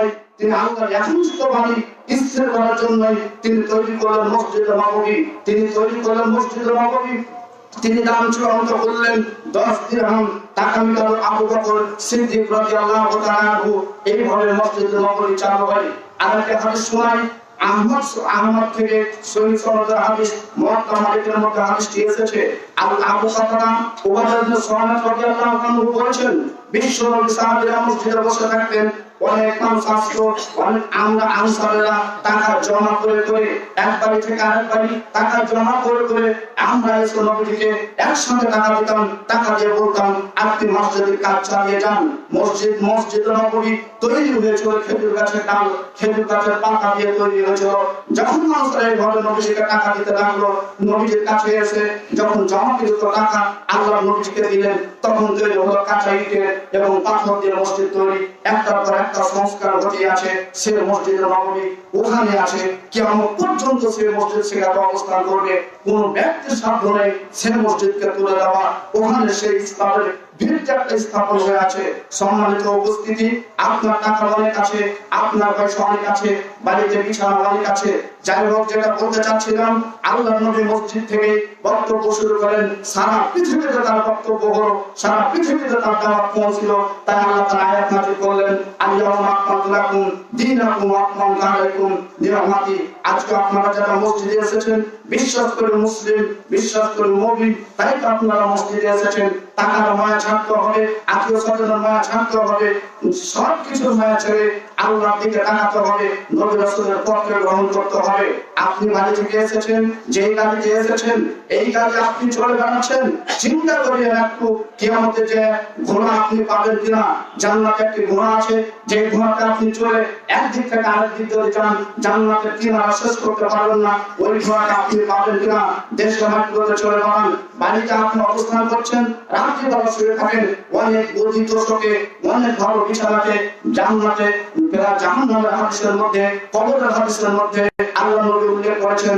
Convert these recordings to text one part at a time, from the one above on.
জন্যই তিনি আল্লাহর একনিষ্ঠ বাণী স্থির করার জন্যই তিনি তৈরি করলেন মসজিদ নববী। তিনি তৈরি করলেন মসজিদ নববী। তিনি দাম চূড়ান্ত করলেন 10 দিরহাম। টাকা মিলাল আবু বকর সিদ্দিক রাদিয়াল্লাহু তাআলা আনহু। এইভাবে মসজিদ নববী চালু হয়। আরেকটা হাদিস শোনাই, আহমদ থেকে সহিহ সনদের হাদিস, মুওয়াত্তা মালিকের মধ্যে হাদিসটি এসেছে। আবু কাতাদা উবাদা ইবনে সামিত রাদিয়াল্লাহু আনহু বলেছেন, বিশ্ব নবী সাহাবীরা মসজিদে বসে থাকতেন। অনেক মানুষ আসতো, আমরা আনসারেরা টাকা জমা করে করে এক বাড়ি থেকে আরেক বাড়ি টাকা জমা করে করে আমরা এসে নবীকে একসাথে টাকা দিতাম। টাকা দিয়ে বলতাম, আপনি মসজিদের কাজ চালিয়ে যান। মসজিদ নববী তৈরি হয়েছিল খেজুর গাছের ডাল, খেজুর গাছের পাতা দিয়ে তৈরি হয়েছিল। যখন মানুষরা এইভাবে নবীকে টাকা দিতে লাগলো, নবীর কাছে এসে যখন জমাকৃত টাকা আল্লাহ নবীকে দিলেন, তখন তৈরি হলো কাঁচা ইটের এবং পাথর দিয়ে মসজিদ তৈরি। একটার পর একটা সংস্কার ঘটে আছে সে মসজিদ নববী। ওখানে আছে কিয়ামত পর্যন্ত সে মসজিদ সেখানে অবস্থান করবে। কোন ব্যক্তির সাধ্য নেই সে মসজিদকে তুলে দেওয়া। ওখানে সেই ইসলামের ভিড়টা স্থাপন হয়ে আছে। সম্মানিত উপস্থিতি, আপনার টাকা অনেক আছে, আপনার পয়সা অনেক আছে, বাড়িতে বিছানা অনেক আছে। যাই হোক, যেটা বলতে চাচ্ছিলাম, আল্লাহ নবী মসজিদ থেকে বক্তব্য শুরু করেন। সারা পৃথিবীতে তার বক্তব্য হলো, সারা পৃথিবীতে তার দাওয়াত পৌঁছিল। তাই আল্লাহ তাআলা আয়াত নাযিল করলেন, আল-ইয়াওমা আকমালতু লাকুম দীনাকুম ওয়া আতমামতু আলাইকুম নি'মাতি। আজকে আপনারা যারা মসজিদে এসেছেন, বিশ্বাস করে মুসলিম, বিশ্বাস করে মুমিন, তাই তো আপনারা মসজিদে এসেছেন। টাকার মায়া ছাড়তে হবে, আত্মীয় স্বজনের মায়া ছাড়তে হবে, সব কিছুর মায়া ছেড়ে আল্লাহর দিকে তাকাতে হবে, নবী রাসূলের পথকে গ্রহণ করতে হবে। আপনি বাড়ি থেকে এসেছেন, যেই গাড়িতে এসেছেন, এই গাড়ি আপনি চলে বেড়াচ্ছেন, চিন্তা করিয়ে একটু কিয়ামতে যে ঘোড়া আপনি পাবেন কিনা। জান্নাতে একটি ঘোড়া আছে, যে ঘোড়াটা আপনি চলে একদিক থেকে আরেক দিক ধরে যান, জান্নাতের কিনারা শেষ করতে পারবেন না, ওই ঘোড়াটা আপনি পাবেন কিনা। দেশে মাটিতে চলে বেড়ান, বাড়িতে আপনি অবস্থান করছেন, রাত্রি বেলা শুয়ে থাকেন, অনেক গদিত শোকে, অনেক ভালো বিছানাতে, জান্নাতে জাহান্নামের হাদিসের মধ্যে, কবরের হাদিসের মধ্যে আল্লাহ নবী উল্লেখ করেছেন,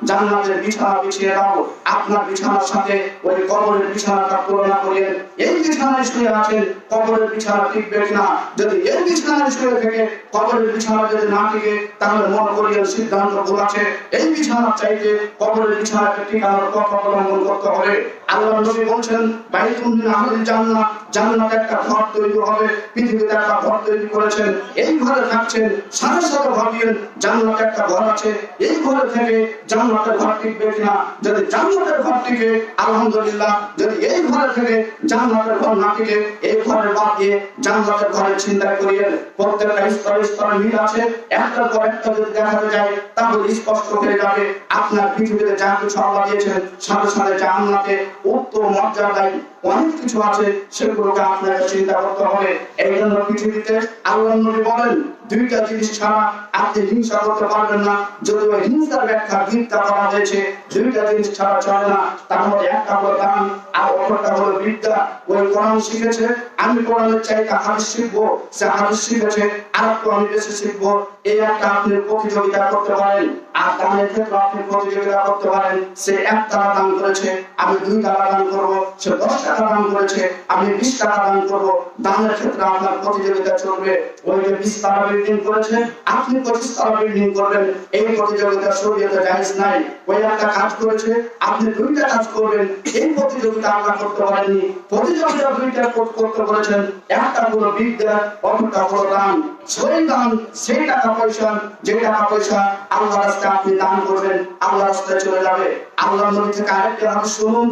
জান্নাতের বিছানা বিছিয়ে দাও। আপনার বিছানার সাথে ওই কবরের বিছানাটা তুলনা করেন। এই বিছানায় শুয়ে আছেন, কবরের বিছানা টিকবে কিনা। যদি এই বিছানায় শুয়ে থেকে কবরের বিছানা যদি না টিকে, তাহলে মনে করিয়েন সিদ্ধান্ত ভুল আছে। এই বিছানা চাইতে কবরের বিছানাকে টিকানোর পথ অবলম্বন করতে হবে। আল্লাহ নবী বলছেন, বাইতুন মিন আহলিল জান্নাহ, জান্নাতে একটা ঘর তৈরি হবে। পৃথিবীতে একটা ঘর তৈরি করেছেন, এই ঘরে থাকছেন, সাথে সাথে ভাবিয়েন জান্নাতে একটা ঘর আছে, এই ঘরে থেকে জান্নাতের ঘর টিকবে কিনা। যদি জান্নাতের ঘর টিকে আলহামদুলিল্লাহ, যদি এই ঘরে থেকে জান্নাতের ঘর না টিকে, এই ঘরে বাদ দিয়ে জান্নাতের ঘরে চিন্তা করিয়েন। প্রত্যেকটা স্তরে স্তরে মিল আছে, একটার পর একটা যদি দেখা যায় তাহলে স্পষ্ট হয়ে যাবে আপনার পৃথিবীতে যা কিছু আল্লাহ দিয়েছেন, সাথে সাথে জান্নাতে উত্তম মর্যাদায় অনেক কিছু আছে, সেগুলোকে আপনাকে চিন্তা করতে হবে। এই জন্য পৃথিবীতে আল্লাহ নবী বলেন, দুইটা জিনিস ছাড়া আপনি হিংসা করতে পারবেন না। যদি ওই হিংসার ব্যাখ্যা ভিক্ষা করা হয়েছে, দুইটা জিনিস ছাড়া চলে না। তার মধ্যে একটা হলো দান, আর অপরটা হলো বিদ্যা। ওই কোরআন শিখেছে, আমি কোরআনের চাইতে হাদিস শিখবো, সে হাদিস শিখেছে, আর একটু আমি বেশি শিখবো। এই একটা আপনি প্রতিযোগিতা করতে পারেন। আর দানের ক্ষেত্রে আপনি প্রতিযোগিতা করতে পারেন। সে 1 টাকা দান করেছে, আমি 2 টাকা দান করবো। সে 10 টাকা দান করেছে, আমি 20 টাকা দান করবো। দানের ক্ষেত্রে আপনার প্রতিযোগিতা চলবে। ওই যে 20 টাকা বিল্ডিং করেছে, আপনি 25 টাকা বিল্ডিং করবেন। এই প্রতিযোগিতা শরীয়তে জায়েজ নাই। ওই একটা কাজ করেছে, আপনি 2টা কাজ করবেন। এই প্রতিযোগিতা আপনারা করতে পারেননি। প্রতিযোগিতা 2টা করতে বলেছেন, একটা হলো বিদ্যা, অপরটা হলো দান। সেই দান, সেই টাকা পয়সা, যে টাকা পয়সা আল্লাহর রাস্তায় আপনি দান করবেন, আল্লাহর রাস্তায় চলে যাবে। আল্লাহ নবী থেকে আরেকটা হাদিস শুনুন।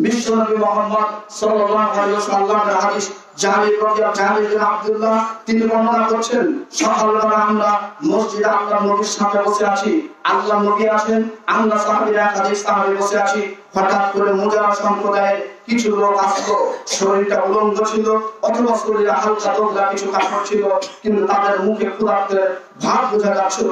বিশ্বনবী মুহাম্মদ সাল্লাল্লাহু আলাইহি ওয়াসাল্লামের হাদিস, জাবির বিন আব্দুল্লাহ তিনি বর্ণনা করছেন, সকালবেলা আমরা মসজিদে আল্লাহ নবীর সামনে বসে আছি। আল্লাহ নবী আছেন, আমরা সাহাবীরা একাধিক সাহাবী বসে আছি। হঠাৎ করে মুজারা সম্প্রদায়ের কিছু লোক আসলো। শরীরটা উলঙ্গ ছিল, অথবা শরীরে হালকা দোগলা কিছু কাপড় ছিল, কিন্তু তাদের মুখে ক্ষুধার্তের ভাব বোঝা যাচ্ছিল।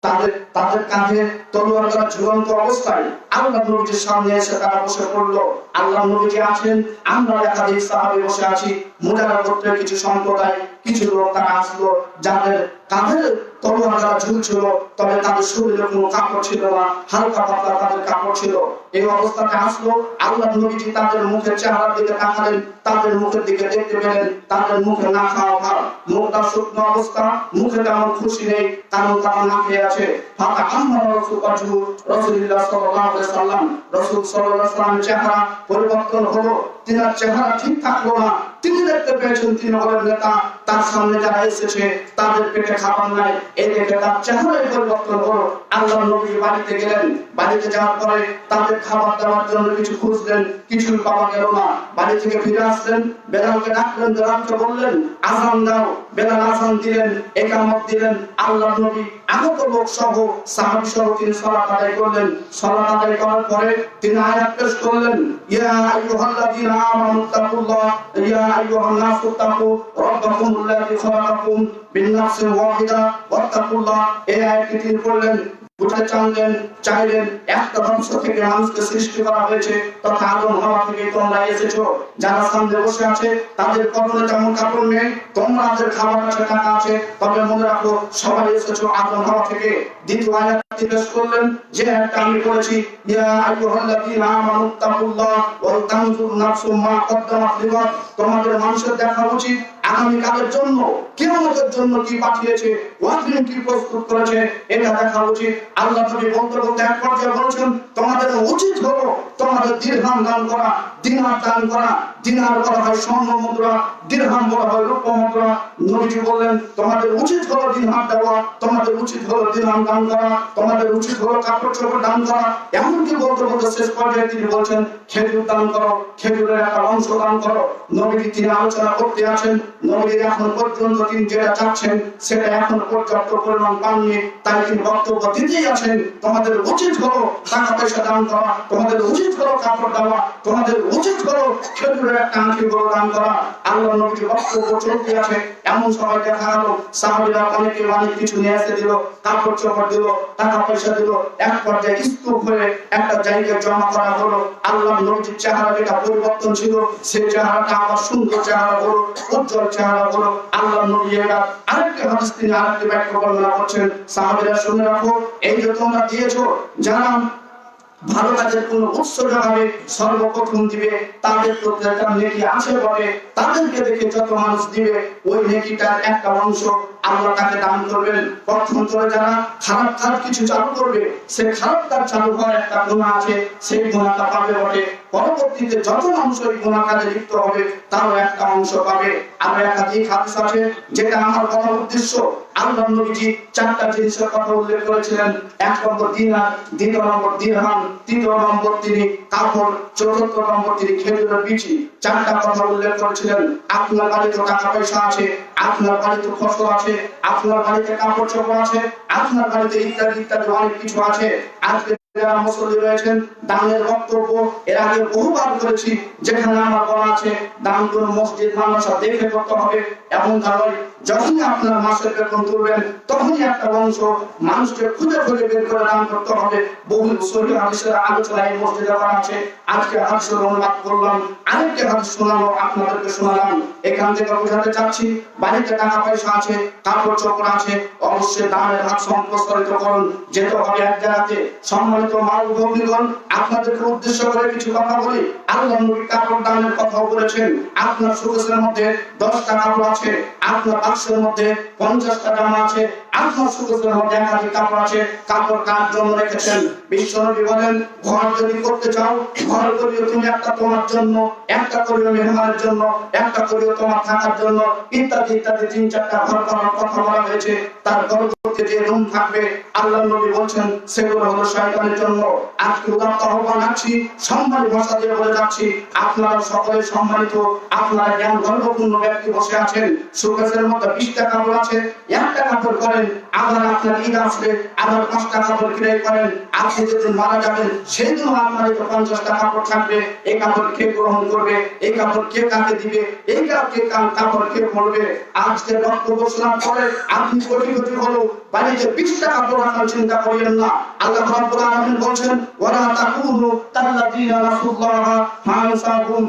তাদের কাঁধে তলোয়ার ঝুলন্ত অবস্থায় আল্লাহ নবীর সামনে এসে তারা বসে পড়লো। আল্লাহ নবীজি আছেন, আমরা একাধিক সাহাবী বসে আছি। মুজারা গোত্রের কিছু সম্প্রদায়, কিছু লোক তারা আসলো, যাদের কাঁধে তলোয়ার ঝুলছিল, তবে তাদের শরীরে কোনো কাপড় ছিল না, হালকা পাতলা তাদের কাপড় ছিল। এই অবস্থাতে আসলো, আল্লাহ নবীজি তাদের মুখের চেহারার দিকে তাকালেন, তাদের মুখের দিকে দেখতে পেলেন তাদের মুখে না খাওয়া ভাব, মুখটা শুকনো অবস্থা, মুখে তেমন খুশি নেই, কারণ তারা না খেয়ে আছে। ফাঁকা আম্মার রাসূলুল্লাহ সাল্লাল্লাহু আলাইহি ওয়াসাল্লাম, রাসূল সাল্লাল্লাহু আলাইহি ওয়াসাল্লামের চেহারা পরিবর্তন হলো, তিনার চেহারা ঠিক থাকলো না। তিনি দেখতে পেয়েছেন তিনি হলেন নেতা, তার সামনে যারা এসেছে তাদের পেটে খাবার নাই, এই দেখে তার চেহারায় পরিবর্তন হলো। আল্লাহ নবী বাড়িতে গেলেন, বাড়িতে যাওয়ার পরে তাদের খাবার দেওয়ার জন্য কিছু খুঁজলেন, কিছুই পাওয়া গেল না। বাড়ি থেকে ফিরে আসলেন, বেলালকে ডাকলেন, বেলালকে বললেন আযান দাও। বেলাল আযান দিলেন, ইকামত দিলেন। আল্লাহ নবী আগত লোক সহ সাহাবী সহ তিনি সালাত আদায় করলেন। সালাত আদায় করার পরে তিনি আয়াত পেশ করলেন, ইয়া আইয়ুহাল্লাযীনা আমানু তাকুল্লাহ ইয়া আইয়ুহান নাসু তাকু রাব্বাকুমুল্লাযী খালাকাকুম মিন নাফসিন ওয়াহিদা ওয়াত্তাকুল্লাহ। এই আয়াতটি তিনি পড়লেন, বুঝতে চাইলেন একটা বংশ থেকে মানুষকে সৃষ্টি করা হয়েছে, তথা আদম হাওয়া থেকে তোমরা এসেছো। যারা সামনে বসে আছে তাদের পরনে তেমন কাপড় নেই, তোমাদের খাবার আছে, টাকা আছে, তবে মনে রাখো সবাই এসেছো আদম হাওয়া থেকে। দ্বিতীয় আয়াতটি পেশ করলেন, যে একটা আমি পড়েছি, ইয়া আইয়ুহাল্লাযীনা আমানু তাকুল্লাহ ওয়াল তানজুর নাফসুম মা কদ্দামাত লিগাদ। তোমাদের মানুষের দেখা উচিত আগামী কালের জন্য, কিয়ামতের জন্য কি পাঠিয়েছে, ওয়াজিন কি প্রস্তুত করেছে, এটা দেখা উচিত। আল্লাহ নবী বলতে এক পর্যায়ে বলেছেন, তোমাদের উচিত হলো তোমাদের দিরহাম দান করা, দিনার দান করা। দিনার বলা হয় স্বর্ণ মুদ্রা, দিরহাম বলা হয় রূপ মুদ্রা। নবীজি বললেন তোমাদের উচিত হলো দিরহাম দেওয়া, তোমাদের উচিত হলো দিরহাম দান করা, তোমাদের উচিত হলো কাপড় চোপড় দান করা। এমনকি বলতে শেষ পর্যায়ে তিনি বলছেন খেজুর দান করো, খেজুরের একটা অংশ দান করো। নবীজি তিনি আলোচনা করতে আছেন, নবীজি এখন পর্যন্ত তিনি যেটা চাচ্ছেন সেটা এখন পর্যাপ্ত পরিমাণ পাননি, তাই তিনি বক্তব্য দিতেই আছেন, তোমাদের উচিত হলো টাকা পয়সা দান করা, তোমাদের উচিত হলো কাপড় দেওয়া, তোমাদের উচিত হলো খেজুরের একটা আংটি বড় দান করা। আল্লাহ নবীর বক্তব্য চলতে আছে, এমন সময় দেখা গেল সাহাবীরা অনেকে অনেক কিছু নিয়ে এসে দিল, কাপড় চোপড় দিল, টাকা পয়সা দিল। এক পর্যায়ে স্তূপ হয়ে একটা জায়গায় জমা করা হলো। আল্লাহ নবীর চেহারা যেটা পরিবর্তন ছিল, সেই চেহারাটা আবার সুন্দর চেহারা হলো, উজ্জ্বল চেহারা হলো। আল্লাহ নবী এবার আরেকটা হাদিস তিনি আরেকটি ব্যাখ্যা বর্ণনা করছেন, সাহাবীরা শুনে রাখো, এই যে তোমরা দিয়েছো, যারা ভালো কাজের কোন উৎস জোগাবে সর্বপ্রথম দিবে, তাদের প্রতি একটা নেকি আছে বলে, তাদেরকে দেখে যত মানুষ দিবে ওই নেকিটার একটা অংশ আল্লাহ তাকে দান করবেন। প্রথম করে যারা খারাপ কাজ কিছু চালু করবে, সেই খারাপ কাজ চালু হওয়ার একটা গুনাহ আছে, সেই গুনাহটা পাবে বটে। পরবর্তীতে যত মানুষ ওই গুনাহ কাজে লিপ্ত হবে তারও একটা অংশ পাবে। আর একাধিক হাদিস আছে, যেটা আমার বলার উদ্দেশ্য, আল্লাহ নবীজি চারটা জিনিসের কথা উল্লেখ করেছিলেন। এক নম্বর দিনার, দ্বিতীয় নম্বর দিরহাম, তৃতীয় নম্বর তিনি কাপড়, চতুর্থ নম্বর তিনি খেজুরের বিচি। চারটা কথা উল্লেখ করেছিলেন। আপনার বাড়িতে টাকা পয়সা আছে, আপনার বাড়িতে ফসল আছে, আপনার বাড়িতে কাপড় চোপড় আছে, আপনার বাড়িতে ইত্যাদি ইত্যাদি অনেক কিছু আছে। আজকে যারা মুসল্লি রয়েছেন, দানের বক্তব্য এর আগে বহুবার করেছি, যেখানে আমার বলা আছে দান কোন মসজিদ মাদ্রাসা দেখে করতে হবে এমন নয়। যখনই আপনার মাসের বেতন তুলবেন তখনই একটা অংশ মানুষকে খুঁজে খুঁজে বের করে দান করতে হবে। বহু সহিহ হাদিসের আলোচনা এই মসজিদে করা আছে। আজকে হাদিসের অনুবাদ করলাম, আরেকটা হাদিস শোনালো, আপনাদেরকে শোনালাম। এখান থেকে বোঝাতে চাচ্ছি, বাড়িতে টাকা পয়সা আছে, কাপড় চোপড় আছে, অবশ্যই দানের হাত সম্প্রসারিত করুন, যেতে হবে এক জায়গাতে। সম্মানিত মা ও ভগ্নীগণ, আপনাদেরকে উদ্দেশ্য করে কিছু কথা বলি। আল্লাহ নবী কাপড় দানের কথাও বলেছেন। আপনার শোকেসের মধ্যে 10টা কাপড় আছে, আপনার বাক্সের মধ্যে 50টা জামা আছে, আপনার শোকেসের মধ্যে একাধিক কাপড় আছে, কাপড় কার জন্য রেখেছেন? বিশ্বনবী বলেন, ঘর যদি করতে চাও, ঘর করিও তুমি একটা তোমার জন্য, একটা করিও মেহমানের জন্য, একটা করিও তোমার থাকার জন্য, ইত্যাদি ইত্যাদি 3-4টা ঘর করার কথা বলা হয়েছে। তার পরবর্তীতে যে রুম থাকবে, আল্লাহ নবী বলছেন সেগুলো হলো শয়তানের জন্য। আজকে উদাত্ত আহ্বান আছি, সম্মানিত ভাষা দিয়ে বলে যাচ্ছি, আপনারা সকলে সম্মানিত, আপনারা জ্ঞান গর্বপূর্ণ ব্যক্তি বসে আছেন, শোকেসের মধ্যে 20টা কাপড় আছে, একটা কাপড় করেন, আবার আপনার ঈদ আসলে আবার 5টা কাপড় ক্রয় করেন, আপনি যেদিন মারা যাবেন সেই দিন আপনার 50টা কাপড় থাকবে। এই কাপড় কে গ্রহণ করবে, এই কাপড় কে কাকে দিবে, এই কাপড় কে পরবে? আজকে বক্তব্য শোনার পরে আপনি কোটি কোটি হলো বাড়িতে 20টা কাপড় রাখার চিন্তা করিয়েন না। আল্লাহ রাব্বুল আলামিন বলছেন ওয়ালা তাকুনু কাল্লাযীনা নাসুল্লাহ ফানসাহুম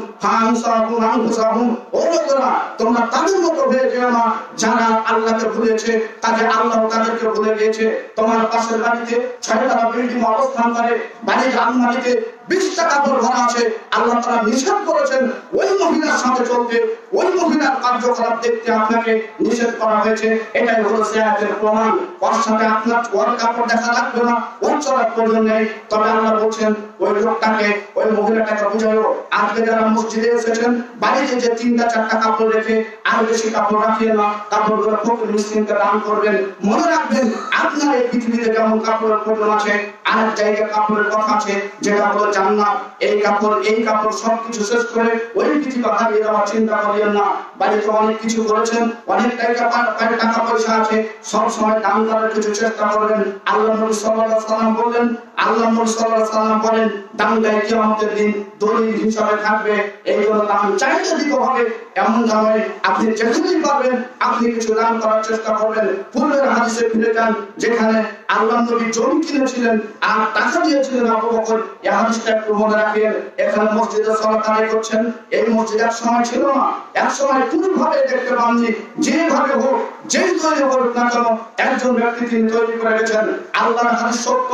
আনফুসাহুম। ও লোকেরা, তোমরা তাদের মতো হয়ে যেও না যারা আল্লাহকে ভুলেছে, তাদের আল্লাহ তাদেরকে ভুলে গিয়েছে। তোমার পাশের বাড়িতে 6তলা বিল্ডিং অবস্থান করে, বাড়ির আলমারিতে 20টা কাপড় ভরা আছে, আল্লাহ তাআলা নিষেধ করেছেন ওই মহিলার সাথে চলতে, ওই মহিলার কার্যকলাপ দেখতে আপনাকে নিষেধ করা হয়েছে। এটাই হলো সিয়াতের প্রমাণ। ওর সাথে আপনার ওর কাপড় দেখা লাগবে না, ওর চলার প্রয়োজন নেই। তবে আল্লাহ বলছেন ওই লোকটাকে, ওই মহিলাটাকে বুঝাইও, আজকে যারা মসজিদে এসেছেন বাড়িতে যে 3টা 4টা কাপড় রেখে আর বেশি কাপড় রাখিয়ে না, কাপড়গুলো ফকির মিসকিনকে দান করবেন। মনে রাখবেন আপনার এই পৃথিবীতে যেমন কাপড়ের প্রয়োজন আছে, আরেক জায়গায় কাপড়ের কথা আছে যেটা হলো জান্নাত। এই কাপড় সবকিছু শেষ করে ওই পৃথিবী হারিয়ে দেওয়ার চিন্তা করিয়েন না। বাড়িতে অনেক কিছু করেছেন, অনেক টাকা পয়সা আছে, সব সময় দান করার কিছু চেষ্টা করবেন। আল্লাহ নবী সাল্লাল্লাহু আলাইহি ওয়াসাল্লাম বলেন, আল্লাহ নবী সাল্লাল্লাহু আলাইহি ওয়াসাল্লাম বলেন দানটাই কিয়ামতের দিন দলিল হিসাবে থাকবে। এই জন্য দান চাইতে দিতে হবে, এমন নয় আপনি যেখানেই পারবেন আপনি কিছু দান করার চেষ্টা করবেন। পূর্বের হাদিসে ফিরে যান যেখানে আল্লাহ নবী জমি কিনেছিলেন আর টাকা দিয়েছিলেন আবু বকর। এই হাদিসটা একটু মনে রাখবেন। এখানে মসজিদে সালাত আদায় করছেন, এই মসজিদ এক সময় ছিল না, এক সময় কোনভাবে দেখতে পাননি, যেভাবে হোক যেই তৈরি হোক না কেন একজন ব্যক্তি তিনি তৈরি করে গেছেন। আল্লাহর হাদিস সত্য,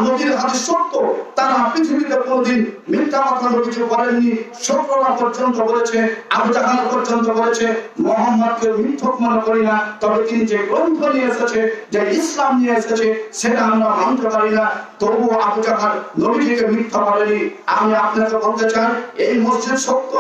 নবীর হাদিস সত্য। তারা পৃথিবীতে কোনদিন মিথ্যা কথা কিছু বলেননি। শুকরা পর্যন্ত বলেছে, আবু জাহাল পর্যন্ত বলেছে মুহাম্মদকে মিথ্যক মনে করি না, তবে তিনি যে গ্রন্থ নিয়ে এসেছে, যে ইসলাম নিয়ে এসেছে সেটা আমরা মানতে পারি না। তবু আবু জাহাল নবীজিকে মিথ্যা বলেনি। আমি আপনাকে বলতে চাই এই মসজিদ সত্য,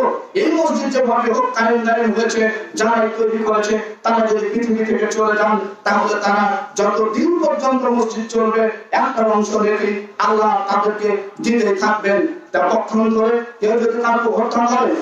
এই মসজিদ যেভাবে হোক কায়েম হয়েছে, যারা তৈরি করেছে তারা যদি পৃথিবী থেকে চলে যান তাহলে তারা যতদিন পর্যন্ত মসজিদ চলবে একটা অংশ রেখে আল্লাহ তাদেরকে দিতে থাকবেন। তা পক্ষান্তরে কেউ যদি কাউকে হত্যা করে,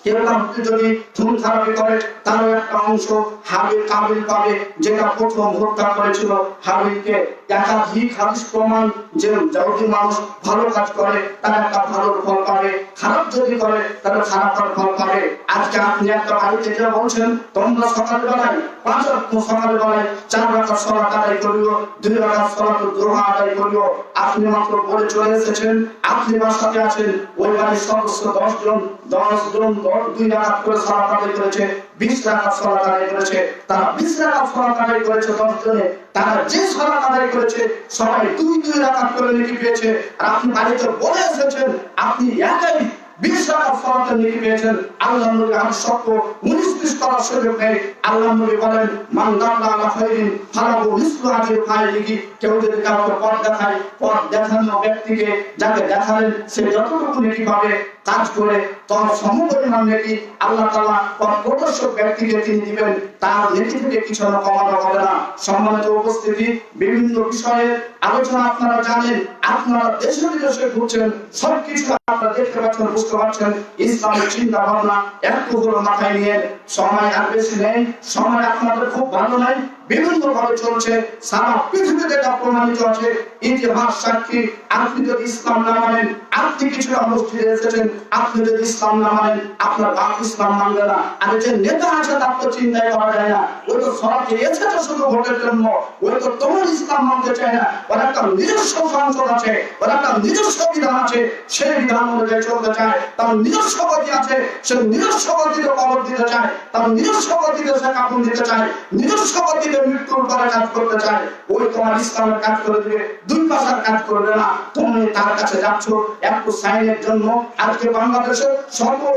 কেউ কাউকে যদি খুন খারাপি করে, তারও একটা অংশ হাবিল কাবিল পাবে, যেটা প্রথম হত্যা করেছিল হাবিলকে। একাধিক হাদিস প্রমাণ যে যদি মানুষ ভালো কাজ করে তারা একটা ভালো ফল পাবে, খারাপ যদি করে তাহলে খারাপ ফল পাবে। আজকে আপনি একটা বাড়িতে যে বলছেন তোমরা সকালবেলায় 5 ওয়াক্ত সকালবেলায় 4 রাকাত সালাত আদায় করিও, 2 রাকাত সালাতুল দুহা আদায় করিও, আপনি মাত্র বলে চলে এসেছেন, আপনি বাসাতে আছেন, ওই বাড়ির সদস্য 10 জন 2 রাকাত করে সালাত আদায় করেছে, 20 রাকাত সালাত আদায় করেছে। তারা 20 রাকাত সালাত আদায় করেছে 10 জনে, তারা যে সালাত আদায় করেছে সবাই 2 রাকাত করে নেকি পেয়েছে। আর আপনি বাড়িতে বলে এসেছেন আপনি একাই 20 রাকাত সালাতের নেকি পেয়েছেন। আল্লাহর নবী আর সত্য 19 করার সুযোগ নেই। আল্লাহর নবী বলেন মান দাল্লা আলা খাইরিন ফালাহু মিসলু আজরি ফাইলিহি। কেউ যদি কাউকে পথ দেখায়, পথ দেখানো ব্যক্তিকে যাকে দেখালেন সে যতটুকু নেকি পাবে কাজ করে তার সমপরিমাণ নেকি আল্লাহ তাআলা পথ প্রদর্শক ব্যক্তিকে তিনি দিবেন, তার নেকি থেকে কিছু না কমানো হবে না। সম্মানিত উপস্থিতি, বিভিন্ন বিষয়ে আলোচনা আপনারা জানেন, আপনারা দেশে বিদেশে ঘুরছেন, সবকিছু আপনারা দেখতে পাচ্ছেন, বুঝতে পারছেন। ইসলামের চিন্তা ভাবনা একটু হলো মাথায় নিয়ে, সময় আর বেশি নেই, সময় আপনাদের খুব ভালো নাই, বিভিন্ন ভাবে চলছে, সারা পৃথিবীতে এটা প্রমাণিত আছে, ইতিহাস সাক্ষী। আপনি যদি ইসলাম না মানেন, আপনি কিছু মসজিদে এসেছেন, আপনি যদি ইসলাম না মানেন আপনার বাপ ইসলাম মানবে না। আর যে নেতা আছে তার তো চিন্তাই করা যায় না, ওই তো সরাকে এসেছে শুধু ভোটের জন্য, ওই তো তোমার ইসলাম মানতে চায় না। ওর একটা নিজস্ব সংসদ আছে, ওর একটা নিজস্ব বিধান আছে, সেই বিধান অনুযায়ী চলতে চায়। তার নিজস্ব গতি আছে, সে নিজস্ব গতিতে কবর দিতে চায়, তার নিজস্ব গতিতে সে কাপড় দিতে চায়, নিজস্ব গতিতে মৃত্যুর পরে কাজ করতে চায়। ওই তোমার ইসলামের কাজ করে দিবে, 2 পয়সার কাজ করবে না। তুমি তার কাছে যাচ্ছ একটু সাইনের জন্য। আজকে বাংলাদেশে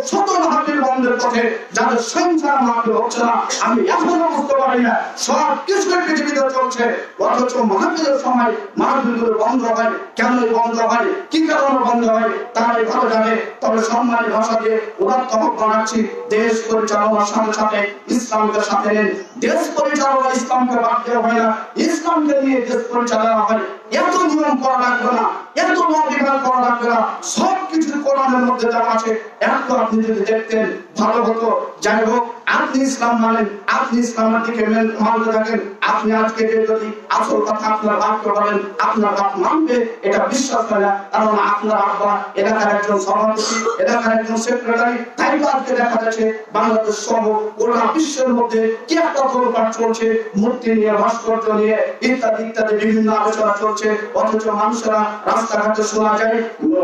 শত মাহফিল বন্ধের পথে যাদের সংখ্যা মাহফিল হচ্ছে না, আমি এখনো বুঝতে পারি না। সব কিছু পৃথিবীতে চলছে, অথচ মাহফিলের সময় মাহফিলগুলো বন্ধ হয়। কেন বন্ধ হয়, কি কারণে বন্ধ হয় তারাই ভালো জানে। তবে সম্মানের ভাষা দিয়ে উদাত্ত আহ্বান রাখছি, দেশ পরিচালনার সাথে সাথে ইসলামকে সাথে নেন। দেশ পরিচালনা ইসলামকে বাদ দেওয়া হয় না, ইসলামকে নিয়ে দেশ পরিচালনা হয়। এত নিয়ম করা লাগবে না, এত বিধান করা লাগবে না, সবকিছু কোরআনের মধ্যে যা আছে একটু আপনি যদি দেখতেন ভালো হতো। যাই হোক, আপনি ইসলাম মানেন, আপনি ইসলামের দিকে মানতে থাকেন, আপনি আজকে যদি আসল কথা আপনার বাপকে বলেন, আপনার বাপ মানবে এটা বিশ্বাস হয় না। কারণ আপনার আব্বা এলাকার একজন সভাপতি, এলাকার একজন সেক্রেটারি। তাই আজকে দেখা যাচ্ছে বাংলাদেশ সহ গোটা বিশ্বের মধ্যে কি একটা তোলপাড় চলছে, মূর্তি নিয়ে, ভাস্কর্য নিয়ে, ইত্যাদি ইত্যাদি বিভিন্ন আলোচনা চলছে। অথচ মানুষেরা রাস্তাঘাটে শোনা যায়,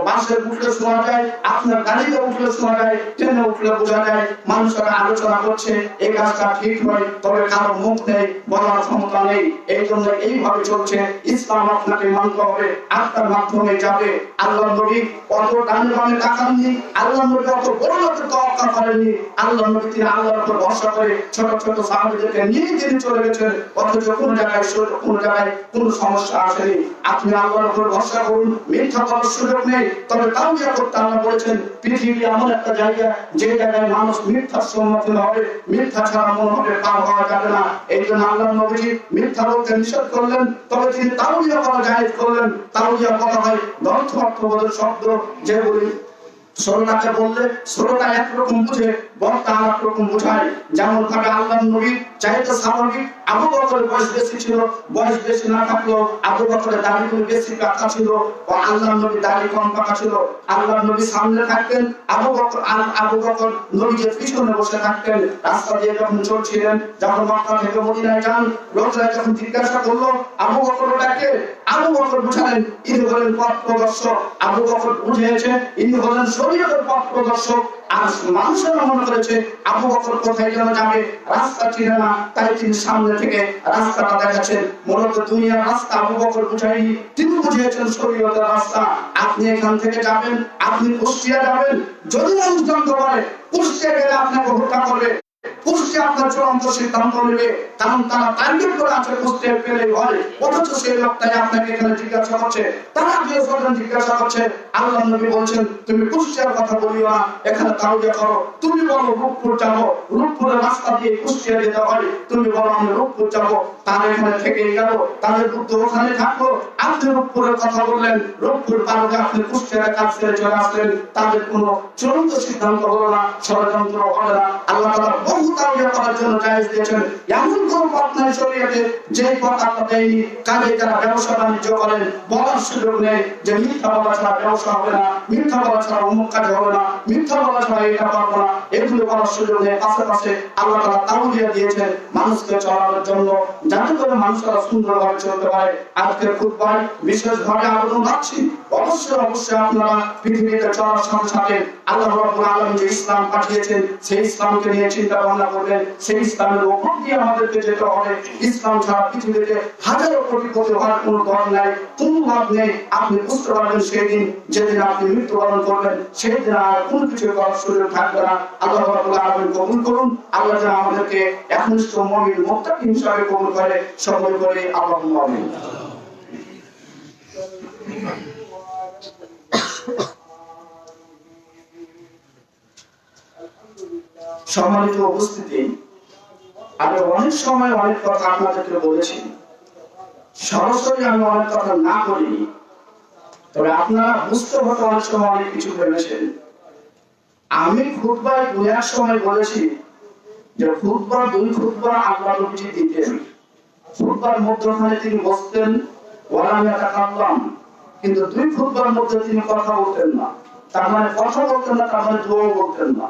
বাসে উঠলে শোনা যায়, আপনার গাড়িতে উঠলে শোনা যায়, ট্রেনে উঠলে বোঝা যায় মানুষেরা আলোচনা করছে এই কাজটা ঠিক নয়, তবে কারো মুখ নেই, বলার ক্ষমতা নেই। এই জন্য এইভাবে চলছে। ইসলাম আপনাকে মানতে হবে, আপনার মাধ্যমে যাবে। আল্লাহ নবী অত ডানে বামে তাকাননি, আল্লাহ নবী অত বড় লোকের তোয়াক্কা করেননি। আল্লাহ নবী তিনি আল্লাহর উপর ভরসা করে ছোট ছোট সাহাবীদেরকে নিয়ে তিনি চলে গেছেন। অথচ কোনো জায়গায় কোনো সমস্যা আসেনি। আপনি আল্লাহর উপর ভরসা করুন, মিথ্যা বলার সুযোগ নেই। তবে তাওবিয়া করতে আল্লাহ বলেছেন, পৃথিবী এমন একটা জায়গা যে জায়গায় মানুষ মিথ্যার সম্মুখীন হবে, মিথ্যা ছাড়া মনে হবে পার হওয়া যাবে না। এই জন্য আল্লাহ নবীজি মিথ্যা বলতে নিষেধ করলেন, তবে তিনি তাওবিয়া করা জায়েজ করলেন। তাওবিয়া করা হয় অর্থবোধের শব্দ, যেগুলি ষোলোটাকে বললে ষোলোটা একরকম বুঝে, বক্তা আর একরকম বুঝায়। যেমন ভাবে আল্লাহ নবী চাইতে স্বাভাবিক আবু বকরের বয়স বেশি ছিল, বয়স বেশি না থাকলেও আবু বকরের দাড়িগুলো বেশি পাকা ছিল ও আল্লাহ নবী দাড়ি কম পাকা ছিল। আল্লাহ নবী সামনে থাকতেন, আবু বকর নবীর পিছনে বসে থাকতেন। রাস্তা দিয়ে যখন চলছিলেন, যখন মক্কা থেকে মদিনায় যান, লোকরা যখন জিজ্ঞাসা করলো আবু বকর ওটাকে, আবু বকর বুঝালেন ইনি হলেন পথ প্রদর্শক। আবু বকর বুঝিয়েছে ইনি হলেন শরীয়তের পথ প্রদর্শক। আর মানুষেরা মনে করেছে আবু বকর কোথায় যেন যাবে, রাস্তা চিনে না, তাই তিনি সামনে থেকে রাস্তাটা দেখাচ্ছেন। মূলত দুনিয়ার রাস্তা আবু বকর বুঝাইনি, তিনি বুঝিয়েছেন শরীয়তের রাস্তা। আপনি এখান থেকে যাবেন, আপনি কুষ্টিয়া যাবেন, যদি মানুষ জানতে পারে কুষ্টিয়া গেলে আপনাকে হত্যা করবে, কুষ্টিয়া আপনার চূড়ান্ত সিদ্ধান্ত নেবে, কারণ তারা টার্গেট করে আছে কুষ্টিয়া পেলেই হয়। অথচ সেই লোকটাই আপনাকে এখানে জিজ্ঞাসা করছে, তারা জিজ্ঞাসা করছে। আল্লাহ নবী বলছেন তুমি কুষ্টিয়ার কথা বলিও না, এখানে তাওবিয়া করো। তুমি বলো রূপপুর যাবো, রূপপুরের রাস্তা দিয়ে কুষ্টিয়া যেতে হয়, তুমি বলো আমি রূপপুর যাবো। তারা এখানে থেকে গেল, তাদের বুদ্ধ ওখানে থাকলো। আপনি রূপপুরের কথা বললেন, রূপপুর পার হয়ে আপনি কুষ্টিয়ার কাছ থেকে চলে আসলেন। তাদের কোনো চূড়ান্ত সিদ্ধান্ত হলো না, ষড়যন্ত্র হবে না। আল্লাহ তাআলা বহু তাওবিয়া করার জন্য জায়েজ দিয়েছেন। এমন কোন পথ নাই শরীয়তে যে পথ আল্লাহ দেয়নি। কাজে যারা ব্যবসা বাণিজ্য করেন, বলার সুযোগ নেই যে মিথ্যা বলা ছাড়া ব্যবসা হবে না, মিথ্যা বলা ছাড়া অমুক কাজ হবে না, মিথ্যা বলা ছাড়া এটা পারবো না, এগুলো বলার সুযোগ নেই। পাশাপাশি আল্লাহ তাআলা তাওবিয়া দিয়েছেন মানুষকে চলানোর জন্য, যাতে করে মানুষরা সুন্দরভাবে চলতে পারে। আজকের খুতবায় বিশেষভাবে আবেদন রাখছি, অবশ্যই আপনারা পৃথিবীতে চলার সাথে সাথে আল্লাহ রাব্বুল আলামিন যে ইসলাম পাঠিয়েছেন সেই ইসলামকে নিয়ে চিন্তা ভাবনা করবেন। সেই ইসলামের উপর দিয়ে আমাদেরকে যেতে হবে। ইসলাম ছাড়া পৃথিবীতে হাজারো কোটি হওয়ার কোনো দর নাই, কোনো লাভ নেই। আপনি বুঝতে পারবেন সেই দিন, যেদিন আপনি মৃত্যুবরণ করবেন, সেই দিন আর কোনো কিছু করার সুযোগ থাকবে না। আল্লাহ রাব্বুল আলামিন কবুল করুন। আল্লাহ যেন আমাদেরকে একনিষ্ঠ মুমিন মুত্তাকি হিসাবে কবুল করে। সকলে বলি আল্লাহুম্মা আমিন। সম্মানিত উপস্থিতি, আমি অনেক সময় অনেক কথা আপনাদেরকে বলেছি, সরাসরি আমি অনেক কথা না বলিনি, তবে আপনারা বুঝতে হতো অনেক সময় অনেক কিছু ভেবেছেন। আমি খুতবায় দু এক সময় বলেছি যে দুই খুতবা আল্লাহ নবীজি দিতেন, খুতবার মধ্যখানে তিনি বসতেন, কিন্তু দুই খুতবার মধ্যে তিনি কথা বলতেন না। তার মানে কথা বলতেন না, তার মানে দোয়া বলতেন না।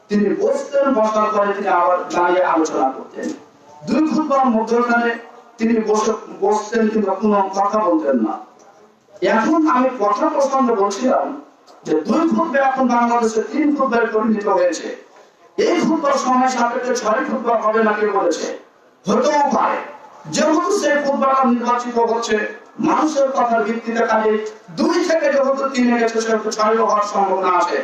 তিনি বসতেন, বসার পরে তিনি আবার দাঁড়িয়ে আলোচনা করতেন। দুই খুতবার মধ্যখানে তিনি বসতেন কিন্তু কোনো কথা বলতেন না। এখন আমি কথা প্রসঙ্গে বলছিলাম যে দুই খুতবা এখন বাংলাদেশে 3 খুতবায় পরিণত হয়েছে। এই খুতবার সময় সাপেক্ষে 6 খুতবা হবে না কে বলেছে? হতেও পারে, যেহেতু সেই খুতবাটা নির্বাচিত হচ্ছে মানুষের কথার ভিত্তিতে, কাজে 2 থেকে যেহেতু 3 গেছে সেহেতু 6 হওয়ার সম্ভাবনা আছে।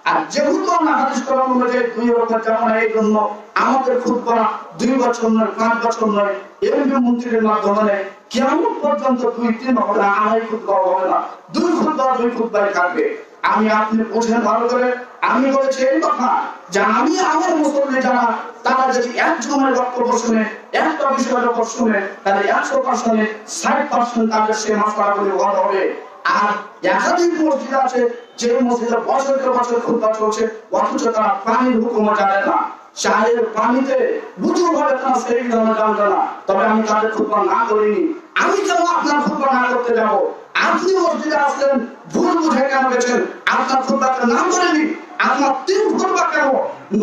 আর যেহেতু আমরা হাদিস কোরআন অনুযায়ী 2 রকম জানা, এই জন্য আমাদের খুতবা 2 বছর নয়, 5 বছর নয়, এমপি মন্ত্রীর মাধ্যমে কিয়ামত পর্যন্ত 2-3 হবে না, 2.5 খুতবা হবে না, 2 খুতবাই থাকবে। আমি আপনি বুঝেন ভালো করে, আমি বলেছি এই কথা যে আমি আমার মুসলমান যারা তারা যদি একজনের বক্তব্য শুনে, একটা বিষয়ের উপর শুনে, তাহলে 100% 60% তাদের সে মাসআলাগুলি ওয়াজ হবে। আর একাধিক মসজিদ আছে যে মসজিদে বছর খুতবা চলছে, অথচ তারা পানির হুকুম জানে না। চায়ের পানিতে বুঝু ভাবে তারা সেই ধরনের জানতো না। তবে আমি তাদের খুতবা না করিনি। আমি কেন আপনার খুতবা না করতে যাব? আপনি মসজিদে আসলেন, ভুল বুঝে কেন গেছেন? আপনার খুতবাকে না করেনি। আপনার 3 খুতবা কেন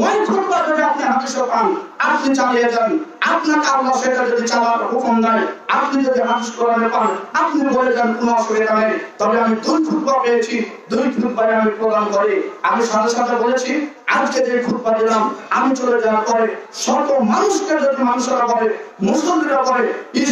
9 খুতবা যদি আপনি হাদিসে পান, আপনি চালিয়ে যান। আপনাকে আল্লাহ সেটা যদি চালার হুকুম দেয়, আপনি যদি হাদিস কোরআনে পান, আপনি বলে যান, কোনো অসুবিধা নেই। তবে আমি 2 খুতবা পেয়েছি, 2 খুতবায় আমি প্রদান করি। আমি সাথে সাথে বলেছি, আজকে যে খুতবা দিলাম আমি চলে যাওয়ার পরে শত মানুষকে যদি মানুষেরা বলে, মুসলিমরা বলে,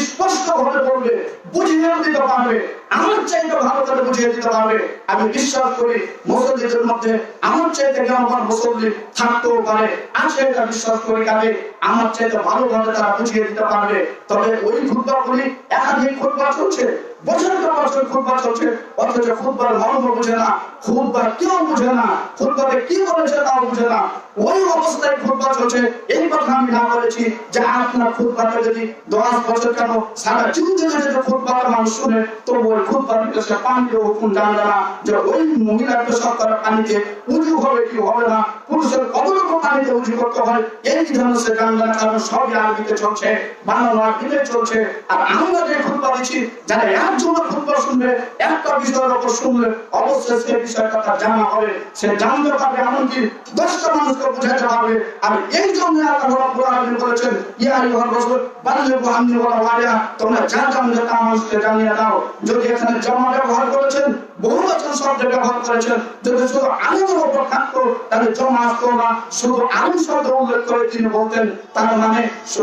স্পষ্ট ভাবে বলবে, বুঝিয়ে দিতে পারবে, আমার চাইতে ভালো করে বুঝিয়ে দিতে পারবে। আমি বিশ্বাস করি মুসলিমদের মধ্যে আমার চাইতে জ্ঞানবান মুসলিম থাকতেও পারে, আছে, এটা বিশ্বাস করি। কাজে আমার চাইতে ভালোভাবে তারা বুঝিয়ে দিতে পারবে। তবে ওই খুতবাগুলি একাধিক খুতবা চলছে, বছর পর বছর খুতবা চলছে, অথচ খুতবার মর্ম বুঝে না, খুতবা কেউ বুঝে না, খুতবাতে কি বলেছে তাও বুঝে না। ওই অবস্থায় খুতবা চলছে। এই কথা আমি না বলেছি যে আপনার খুতবাটা যদি 10 বছর কেন সারা জীবনে যদি খুতবাটা মানুষ শুনে, তো ওই খুতবার সে পানির হুকুম জানবে না যে ওই মহিলাকে সরকারের পানিতে উঁচু হবে কি হবে না, পুরুষের কত রকম পানিতে উঁচু করতে হয়, এই ধরনের সে জানবে না। কারণ সবই আরবিতে চলছে, বাংলা আরবিতে চলছে। আর আমরা যে খুতবা দিচ্ছি, যারা একজন খুতবা শুনবে, একটা বিষয়ের উপর শুনলে অবশ্যই সেই বিষয়টা তার জানা হবে, সে জানতে পারবে, এমনকি 10টা মানুষকে বুঝাতে পারবে। আর এই জন্য আল্লাহ রাব্বুল আলামিন বলেছেন, ইয়া আইয়ুহার রাসূল বাল্লিগু আন্নী ওয়ালাউ আয়া, তোমরা যা জানো তা মানুষকে জানিয়ে দাও। যদি এখানে জমা ব্যবহার করেছেন, বহুবচন শব্দ ব্যবহার করেছেন, যদি শুধু আলিমের উপর থাকতো তাহলে জমা আসতো না। শুধু আলিম শব্দ উল্লেখ করে তিনি বলতেন, তার মানে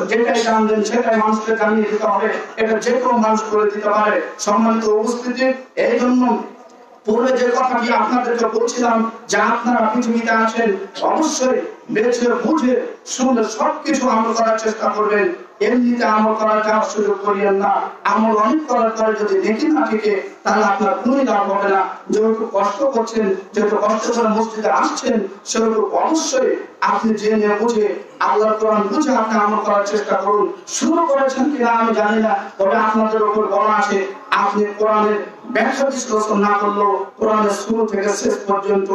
যেটাই জানবেন সেটাই মানুষকে জানিয়ে দিতে হবে। এটা যে কোনো মানুষ করে দিতে পারে। সম্মানিত উপস্থিতি, এই জন্য পূর্বে যে কথাটি আপনাদেরকে বলছিলাম যে আপনারা পৃথিবীতে আছেন, অবশ্যই বেছে বুঝে শুনে সবকিছু আমল করার চেষ্টা করবেন। এমনিতে আমল করার যাওয়ার সুযোগ করিয়েন না। আমল অনেক করার পরে যদি দেখি না ঠিকে, তাহলে আপনার কোনো লাভ হবে না। যেহেতু কষ্ট করছেন, যেহেতু কষ্ট করে মসজিদে আসছেন, সেহেতু অবশ্যই আপনি জেনে বুঝে আল্লাহর কোরআন বুঝে আপনি আমল করার চেষ্টা করুন। শুরু করেছেন কিনা আমি জানি না, তবে আপনাদের উপর বলা আছে, আপনি কোরআনের ব্যাখ্যা বিশ্লেষণ না করলেও কোরআনের শুরু থেকে শেষ পর্যন্ত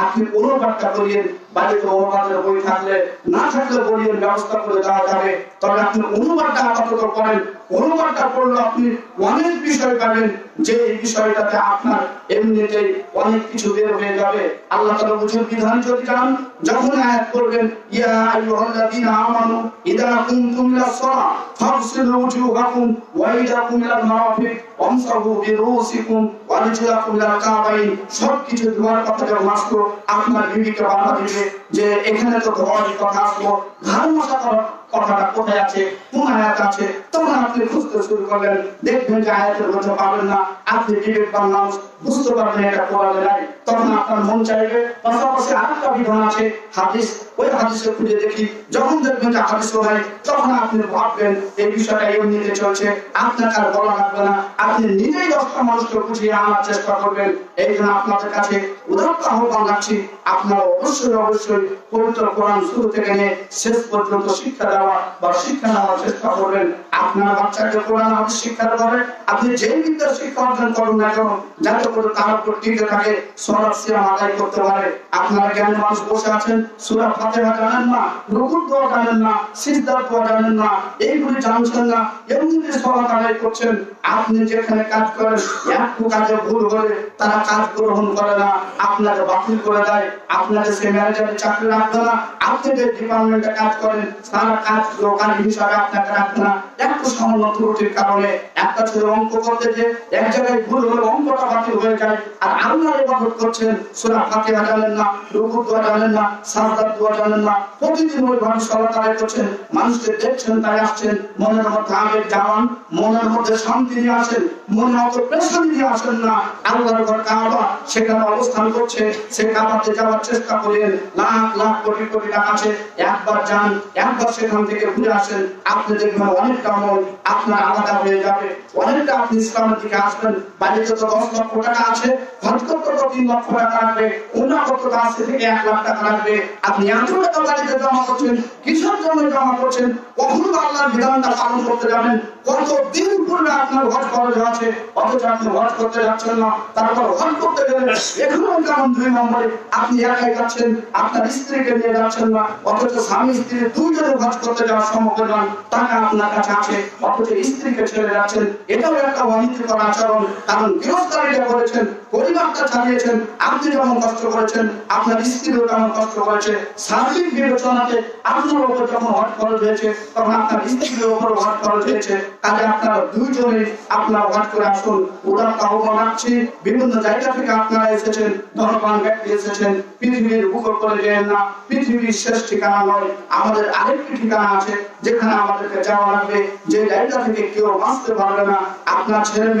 আপনি অনুবাদটা করিয়েন। বাড়িতে অনুবাদের বই থাকলে, না থাকলে বইয়ের ব্যবস্থা করে দেওয়া যাবে। তবে আপনি অনুবাদটা আপাতত করেন। অনুবাদটা করলে আপনি অনেক বিষয় পাবেন, যে এই বিষয়টাতে আপনার এমনিতেই অনেক কিছু বের হয়ে যাবে। আল্লাহ তাআলা বুঝের বিধান যদি চান, যখন আয়াত করবেন, ইয়া আইয়ুহাল্লাযীনা আমানু ইযা কুমতুম ইলাস সালাহ ফাগসিলু ওয়ুজুহাকুম ওয়া ইযাকুম ইলাল মারাফিক ওয়ামসাহু বিরুসিকুম ওয়া আরজুলাকুম ইলাল কাবাইন। সবকিছু ধোয়ার কথা যখন আসলো, আপনার বিবিকে বাধা দিবে যে এখানে তো ধোয়ার কথা আসলো, ঘাড় মোছা করার কথাটা কোথায় আছে, কোন আয়াত আছে? তখন আপনি খুঁজতে শুরু করলেন, দেখবেন যে আয়াতের মধ্যে পাবেন না। আপনি বিবেকবান মানুষ, বুঝতে পারবেন এটা কোরআনে নাই। তখন আপনার মন চাইবে পাশাপাশি আরেকটা বিধান আছে হাদিস, ওই হাদিসে খুঁজে দেখি। যখন দেখবেন যে হাদিস নাই, তখন আপনি ভাববেন এই বিষয়টা এমনিতে চলছে, আপনাকে আর বলা লাগবে না। আপনি নিজেই 10টা মানুষকে বুঝিয়ে আনার চেষ্টা করবেন। এই জন্য আপনাদের কাছে উদাত্ত আহ্বান রাখছি, আপনারা অবশ্যই অবশ্যই পবিত্র কোরআন শুরু থেকে নিয়ে শেষ পর্যন্ত শিক্ষা দেওয়া বা শিক্ষা নেওয়ার চেষ্টা করবেন। আপনার বাচ্চাকে কোরআন হাদিস শিক্ষা দেবে, আপনি যেই বিদ্যার শিক্ষা অর্জন করুন না কেন, যাতে করে তার উপর টিকে থাকে, সলাত সিয়াম আদায় করতে পারে। আপনার জ্ঞানী মানুষ বসে আছেন, সূরা ফাতিহা জানেন না, রুকুর দোয়া জানেন না, সিজদার দোয়া জানেন না, এইগুলি জানছেন না, এমনিতে সলাত আদায় করছেন। আপনি যেখানে কাজ করেন, একটু কাজে ভুল হলে তারা কাজ গ্রহণ করে না, আপনাকে বাতিল করে দেয়, আপনাকে সে ম্যানেজারের চাকরি রাখবে না। আপনি যে ডিপার্টমেন্টে কাজ করেন, সারা কাজ দোকানি হিসাবে আপনাকে রাখবে না। একটু সামান্য ত্রুটির কারণে একটা ছেলে অঙ্ক করতে যে এক জায়গায় ভুল হলে অঙ্কটা বাতিল হয়ে যায়। আর আল্লাহর ইবাদত করছেন, সূরা ফাতিহা জানেন না, রুকু দোয়া জানেন না, সাজদার দোয়া জানেন না, প্রতিদিন ওইভাবে সালাত আদায় করছেন, মানুষকে দেখছেন তাই আসছেন, মনের মধ্যে আবেগ জামান, মনের মধ্যে শান্তি নিয়ে আসেন, মনে অত পেরেশানি নিয়ে আসেন না। আল্লাহর ঘর কাবা, সেখানে অবস্থান করছে, সে কাবাতে যাওয়ার চেষ্টা করেন, লাখ লাখ কোটি কোটি টাকা আছে, একবার যান, একবার সেখানে এখান থেকে ঘুরে আসেন, আপনি দেখবেন অনেকটা মন আপনার আলাদা হয়ে যাবে, অনেকটা আপনি ইসলামের দিকে আসবেন। বাড়িতে তো 10 লক্ষ টাকা আছে, খরচ করতে তো 3 লক্ষ টাকা লাগবে, ওনা কত আছে থেকে 1 লাখ টাকা লাগবে। আপনি এত টাকা বাড়িতে জমা করছেন, কিসের জন্য জমা করছেন? কখনো আল্লাহর বিধানটা পালন করতে যাবেন? কতদিন পূর্বে আপনার হজ খরচ আছে, অথচ আপনি হজ করতে যাচ্ছেন না। তারপর হজ করতে গেলে এখনো কেমন 2 নম্বরে আপনি একাই যাচ্ছেন, আপনার স্ত্রীকে নিয়ে যাচ্ছেন না, অথচ স্বামী স্ত্রী দুইজনে হজ করতে যাওয়ার সমপরিমাণ টাকা আপনার কাছে আছে, অথচ স্ত্রীকে ছেড়ে যাচ্ছেন। এটাও একটা অনীতিকর আচরণ। কারণ গৃহস্থালীরা করেছেন, পরিবারটা চালিয়েছেন, আপনি যেমন কষ্ট করেছেন আপনার স্ত্রীও তেমন কষ্ট করেছে। সার্বিক বিবেচনাতে আপনার উপর যখন হজ খরচ হয়েছে তখন আপনার স্ত্রীর উপর হজ খরচ হয়েছে। কাজে আপনারা দুইজনে আপনার হজ করে আসুন। ওরা আহ্বান রাখছি, বিভিন্ন জায়গা থেকে আপনারা এসেছেন, ধর্মপ্রাণ ব্যক্তি এসেছেন, পৃথিবীর বুকর করে যেন না, পৃথিবীর শেষ ঠিকানা নয়, আমাদের আরেকটি ঠিকানা আছে যেখানে আমাদেরকে যাওয়া লাগবে, যে জায়গা থেকে কেউ বাঁচতে পারবে না। আপনার ছেলে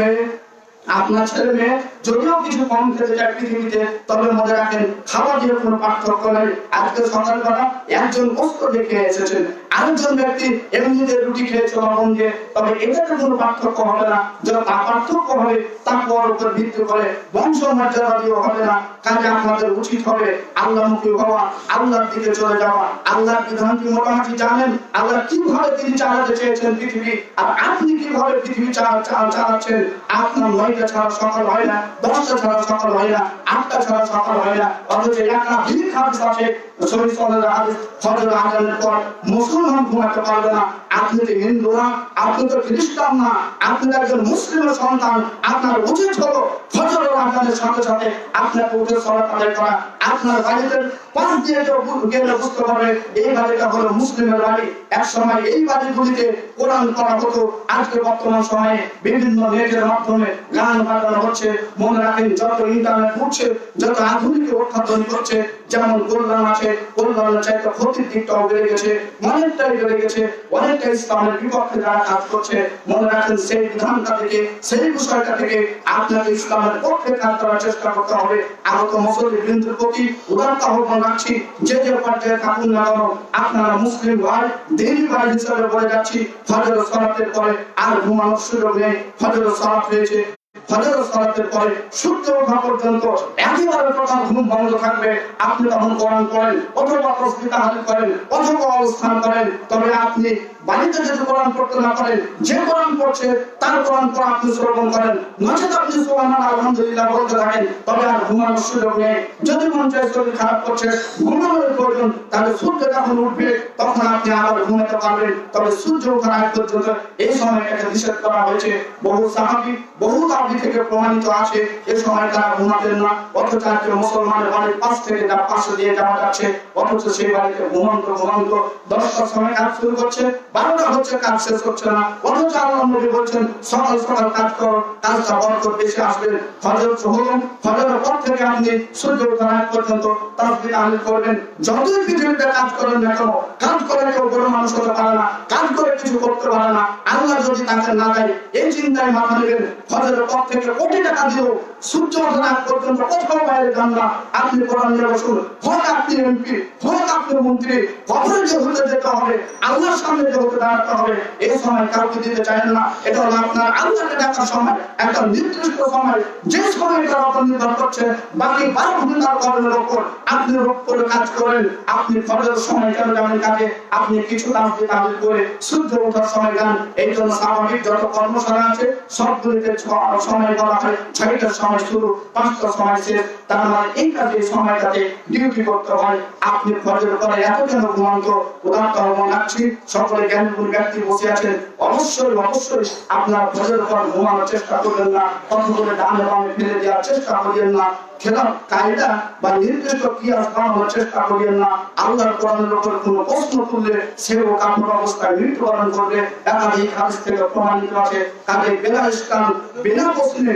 মেয়ে যদিও কিছু কম খেতে চায় পৃথিবীতে, তবে মনে রাখেন খাবার দিয়ে কোনো পার্থক্য নেই। আজকে সকালবেলা একজন গোস্ত দিয়ে খেয়ে এসেছেন, আরেকজন ব্যক্তি এমনিতে রুটি খেয়েছে লবণ দিয়ে, তবে এটাতে কোনো পার্থক্য হবে না। যখন পার্থক্য হবে তারপর উপর ভিত্তি করে বংশ মর্যাদা দিয়ে হবে না। কাজে আপনাদের উচিত হবে আল্লাহমুখী হওয়া, আল্লাহর দিকে চলে যাওয়া। আল্লাহর বিধান কি মোটামুটি জানেন? আল্লাহ কিভাবে তিনি চালাতে চেয়েছেন পৃথিবী, আর আপনি কিভাবে পৃথিবী চালাচ্ছেন? আপনার 9টা ছাড়া সকাল হয় না, 10টা ছাড়া সকাল হয় না, 8টা ছাড়া সকাল হয় না, অথচ একটা ভিড় হাদিস আছে শহীদ সাল্লাল্লাহু আলাইহি ফজর আযানের পর মুসলমান ঘুমাতে পারবে না। আপনি তো হিন্দু না, আপনি তো খ্রিস্টান না, আপনি একজন মুসলিমের সন্তান। আপনার উচিত হলো ফজর আযানের সাথে সাথে আপনাকে উঠে সালাত আদায় করা। আপনার বাড়িতে পাঁচ দিয়ে গেলে বুঝতে পারবে এই বাড়িটা হলো মুসলিমের বাড়ি। এক সময় এই বাড়িগুলিতে কোরআন পড়া হতো, আজকে বর্তমান সময়ে বিভিন্ন নেটের মাধ্যমে গান বাজানো হচ্ছে। মনে রাখেন যত ইন্টারনেট উঠছে, যত আধুনিক অত্যাধুনিক হচ্ছে, যেমন কল্যাণ আছে, কল্যাণের চাইতে ক্ষতির দিকটাও বেড়ে গেছে, অনেকটাই বেড়ে গেছে। অনেকটা ইসলামের বিপক্ষে যারা কাজ করছে, মনে রাখেন সেই বিধানটা থেকে, সেই বিষয়টা থেকে আপনাকে ইসলামের পক্ষে কাজ করার চেষ্টা করতে হবে। আগত মুসলিম বৃন্দের প্রতি উদারতা আহ্বান রাখছি, যে পর্যায়ে থাকুন না কেন, আপনারা মুসলিম ভাই, দিনী ভাই হিসেবে বলে যাচ্ছি, ফজর সালাতের পরে আর ঘুমানোর সুযোগ নেই। ফজর সালাত হয়েছে, ফজর সালাতের পরে সূর্য ওঠা পর্যন্ত একেবারে প্রধান ঘুম বন্ধ থাকবে। আপনি তখন কোরআন পড়েন, অথবা তসবিহ তাহলিল করেন, অথবা অবস্থান করেন। তবে আপনি বাড়িতে যদি কোরআন পড়তে না পারেন, যে কোরআন পড়ছে তার কোরআন পড়া আপনি শ্রবণ করেন, নচেত আপনি সুবহানাল্লাহ আলহামদুলিল্লাহ বলতে থাকেন, তবে আর ঘুমানোর সুযোগ নেই। যদি মন চায় শরীর খারাপ করছে, ঘুমানোর প্রয়োজন, তাহলে সূর্য যখন উঠবে তখন আপনি আবার ঘুমাতে পারবেন। তবে সূর্য ওঠার আগ পর্যন্ত এই সময়টাকে নিষেধ করা হয়েছে। বহু সাহাবী, বহু তাবী থেকে প্রমাণিত আছে এই সময় তারা ঘুমাতেন না, অথচ আজকে মুসলমানের বাড়ির পাশ থেকে তার পাশে দিয়ে যাওয়া যাচ্ছে, অথচ সেই বাড়িতে ঘুমন্ত 10টার সময় কাজ শুরু করছে, 12টা হচ্ছে কাজ শেষ করছে না। অথচ আল্লাহ নবী বলছেন সকাল সকাল কাজ করো, কাজটা বরকত বেশি আসবে। ফজরের পর থেকে আপনি সূর্য ওঠার আগ পর্যন্ত তাসবিহ তাহলিল করবেন। যতই পৃথিবীতে কাজ করেন না কেন, কাজ করে কেউ বড় মানুষ হতে পারে না, কাজ করে কিছু করতে পারে না। আল্লাহ যদি তাকে না দেয়, এই চিন্তায় মাথা নেবেন, ফজরের পর থেকে কোটি টাকা দিও, সূর্য ওঠার আগ পর্যন্ত কোথাও বাইরে যান না, আপনি কোরআন নিয়ে বসুন। হোক আপনি এমপি, হোক আপনি মন্ত্রী, কখনো যে হতে যেতে হবে, আল্লাহর সামনে যে হতে দাঁড়াতে হবে, এই সময় কাউকে দিতে চাইেন না। এটা হলো আপনার আল্লাহকে ডাকার সময়, একটা নির্দিষ্ট সময়, যে সময়টা আপনি নির্ধারণ করছে, বাকি 12 ঘন্টার কর্মের উপর আপনি রোগ করে কাজ করেন। আপনি ফজরের সময় কেন যাবেন কাজে, আপনি কিছু তাসবিহ তাহলিল করে সূর্য ওঠার সময় যান। এই জন্য স্বাভাবিক যত কর্মশালা আছে সবগুলিতে সময় বলা হয়, 6টার সময় শুরু, 5টার সময় শেষ। তার মানে এই কাজে সময়টাতে ডিউটি করতে হয়। আপনি ফজরের পরে এত কেন ঘুমান্ত? উদাহরণ আহ্বান রাখছি, সকলে জ্ঞানীগুণ ব্যক্তি বসে আছেন, অবশ্যই আপনার ফজরের পর ঘুমানোর চেষ্টা করবেন না, কত করে ডানে বামে ফেলে দেওয়ার চেষ্টা করবেন না, খেলার কায়দা বা নির্দিষ্ট কিয়াস বানানোর চেষ্টা করিয়েন না। আল্লাহর কোরআনের উপর কোনো প্রশ্ন তুললে সেও কাপড় অবস্থায় মৃত্যুবরণ করবে। একাধিক হাদিস থেকে প্রমাণিত আছে। কাজে বেলা ইসলাম বিনা প্রশ্নে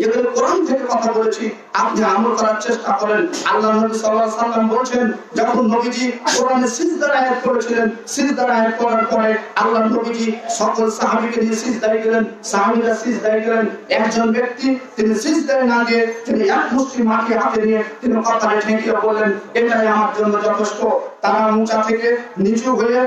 যেগুলো কোরআন থেকে কথা বলেছি আপনি আমল করার চেষ্টা করেন। আল্লাহ নবী সাল্লাল্লাহু আলাইহি সাল্লাম বলেছেন, যখন নবীজি কোরআনে সিজদার আয়াত করেছিলেন, সিজদার আয়াত করার পরে আল্লাহ নবীজি সকল সাহাবীকে নিয়ে সিজদায় গেলেন, সাহাবীরা সিজদায় গেলেন। একজন ব্যক্তি তিনি সিজদায় না গিয়ে তিনি এক মুষ্টি মাটি হাতে নিয়ে তিনি কপালে ঠেকিয়ে বললেন, এটাই আমার জন্য যথেষ্ট। তারা উঁচা থেকে নিচু হয়ে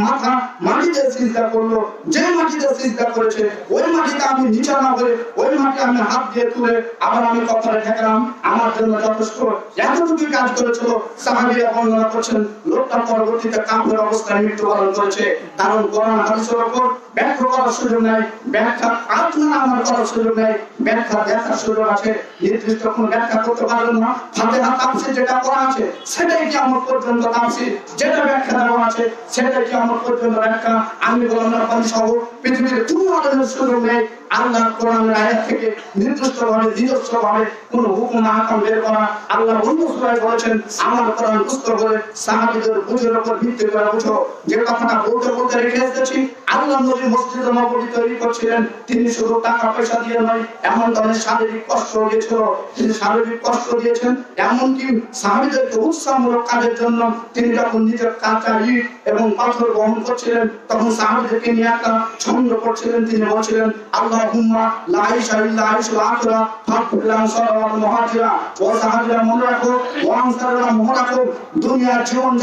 মাথা মাটিতে সিজদা করলো। যে মাটিতে সিজদা করেছে ওই মাটিতে আমি নিচা না হয়ে ওই মাটি আমি হাত দিয়ে তুলে আবার আমি কপালে ঠেকালাম, আমার জন্য যথেষ্ট। এতটুকু কাজ করেছিল। সাহাবীরা বর্ণনা করছেন, লোকটা পরবর্তীতে কাফের অবস্থায় মৃত্যুবরণ করেছে। কারণ কোরআন হাদিসের উপর ব্যাখ্যা করার সুযোগ নাই, ব্যাখ্যা আপনার আমার করার সুযোগ নাই, ব্যাখ্যা দেখার সুযোগ আছে। নির্দিষ্ট কোনো ব্যাখ্যা করতে পারবেন না। ফাতিহা তাফসীর যেটা করা আছে সেটাই কিয়ামত পর্যন্ত তাফসীর, যেটা ব্যাখ্যা দেওয়া আছে সেটাই কিয়ামত পর্যন্ত ব্যাখ্যা। আমি বললাম না সহ পৃথিবীর কোনো আলোচনার সুযোগ নেই আল্লাহ কোরআনের আয়াত থেকে নির্দিষ্টভাবে নিজস্বভাবে কোনো হুকুম আহকাম বের করা। আল্লাহ অন্য সূরায় বলেছেন, আমার কোরআন পুস্তক করে সাহাবীদের বুঝের উপর ভিত্তি করে বুঝো। যে কথাটা বলতে বলতে রেখে এসেছি, আল্লাহ নবী মসজিদ নববী তৈরি করছিলেন, তিনি শুধু টাকা পয়সা দিয়ে নয়, এমন ধরনের শারীরিক কষ্ট দিয়েছিল, তিনি শারীরিক কষ্ট দিয়েছেন। এমনকি সাহাবীদেরকে উৎসাহমূলক কাজের জন্য তিনি যখন নিজের কাঁচা ইট এবং পাথর বহন করছিলেন তখন সাহাবীদেরকে নিয়ে একটা ছন্দ করছিলেন। তিনি বলছিলেন, আল্লাহুম্মা লা ইলাহা ইল্লা আনতা আখিরা ফাগফির লানা ওয়াল মুহাজিরা ও সাহাবীরা মনে রাখো ও আনসাররা মনে রাখো, দুনিয়ার জীবন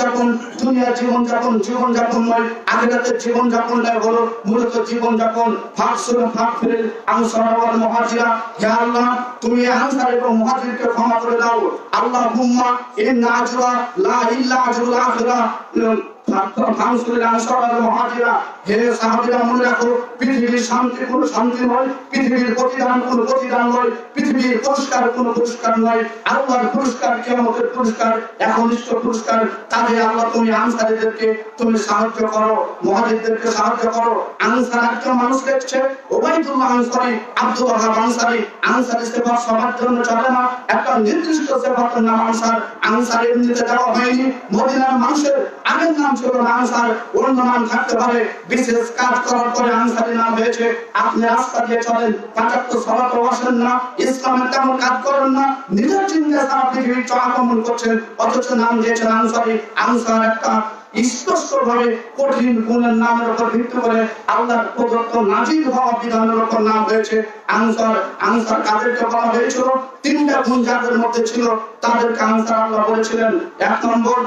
যাপন নয়, আখিরাতের জীবন যাপনটাই হলো মূলত জীবন যাপন। ফাগফির আনসার ওয়াল মুহাজিরা, হে আল্লাহ তুমি আনসার এবং মুহাজিরকে ক্ষমা করে দাও। আল্লাহুম্মা ইন্না আজরা লা ইল্লা আজরুল আখিরা হে সাহাবীরা মনে রাখো, পৃথিবীর শান্তি কোনো শান্তি নয়, পৃথিবীর প্রতিদান কোনো প্রতিদান নয়, পৃথিবীর পুরস্কার কোনো পুরস্কার নয়। আল্লাহর পুরস্কার কিয়ামতের পুরস্কার, একনিষ্ঠ পুরস্কার। তাহলে আল্লাহ তুমি আনসারীদেরকে তুমি সাহায্য করো, মুহাজিরদেরকে সাহায্য করো। আনসার একটা মানুষ দেখছে, ওবাইদুল্লাহ আনসারী, আব্দুল ওয়াহাব আনসারী। আনসারী সেবা সবার জন্য চলে না, একটা নির্দিষ্ট সেবার নাম আনসার। আনসার এমনিতে দেওয়া হয়নি, মদিনার মানুষের আগের নাম ছিল না আনসার, অন্য নাম থাকতে পারে, বিশেষ কাজ করার পরে আনসারী নাম হয়েছে। আপনি রাস্তা দিয়ে চলেন, 75 সালাত আসেন না, ইসলামের তেমন কাজ করেন না, নিজের চিন্তা সারা পৃথিবীর আক্রমণ করছেন, অথচ নাম দিয়েছেন আনসারী। আনসার একটা স্পষ্ট ভাবে কঠিন গুণের নামের উপর ভিত্তি করে আল্লাহর প্রদত্ত নাজিল হওয়া বিধানের উপর নাম হয়েছে আনসার। আনসার কাদেরকে বলা হয়েছিল? তিনটা গুণ যাদের মধ্যে ছিল তাদেরকে আনসার আল্লাহ বলেছিলেন। এক নম্বর,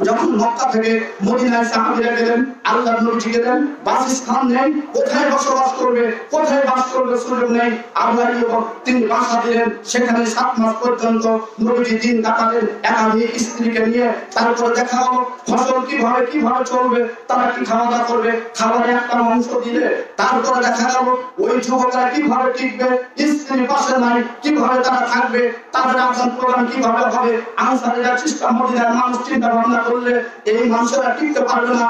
যখন মক্কা থেকে মদিনায় সাহাবীরা গেলেন, আল্লাহর নবী গেলেন, বাসস্থান নেই, কোথায় বসবাস করবে, কোথায় বাস করবে সুযোগ নেই। আল্লাহ তিনি বাসা দিলেন, সেখানে 7 মাস পর্যন্ত নবীজি দিন কাটালেন একাধিক স্ত্রীকে নিয়ে। তারপর দেখা হলো ফসল কিভাবে চলবে, তারা কি খাওয়া দাওয়া করবে, খাবারে একটা অংশ দিলে। তারপরে দেখা গেল ওই যুবকরা কিভাবে টিকবে, স্ত্রী পাশে নাই, কিভাবে তারা থাকবে, তাদের আদান প্রদান কিভাবে হবে। আনসারীরা চেষ্টা, মদিনার মানুষ চিন্তা ভাবনা করলে এই মানুষেরা টিকতে পারবে না,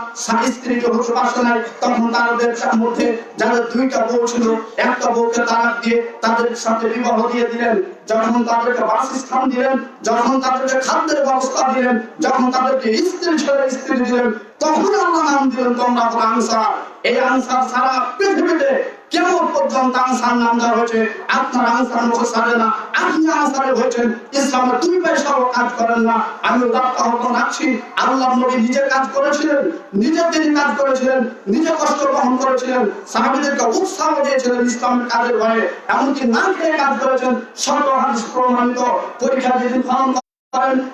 স্ত্রীকে বসে পাশে নাই। তখন তাদের মধ্যে যাদের 2টা বউ ছিল, একটা বউকে তালাক দিয়ে তাদের সাথে বিবাহ দিয়ে দিলেন। যখন তাদেরকে বাসস্থান দিলেন, যখন তাদেরকে খাদ্যের ব্যবস্থা দিলেন, যখন তাদেরকে স্ত্রী ছেড়ে স্ত্রী দিলেন, তখন আল্লাহ নাম দিলেন তোমরা আনসার। এই আনসার সারা পৃথিবীতে কেমন পর্যন্ত আনসার নাম দেওয়া হয়েছে। আপনার আনসার মুখে সারে না, আপনি আনসারে হয়েছেন, ইসলামের 2 পয়সাও কাজ করেন না। আমি আহ্বান রাখছি, আল্লাহ নবী নিজে কাজ করেছিলেন, তিনি কাজ করেছিলেন, নিজে কষ্ট গ্রহণ করেছিলেন, সাহাবীদেরকে উৎসাহ দিয়েছিলেন ইসলামের কাজের ভয়ে, এমনকি না খেয়ে কাজ করেছেন। সর্ব হাদিস প্রমাণিত। পরীক্ষা যেদিন ফলন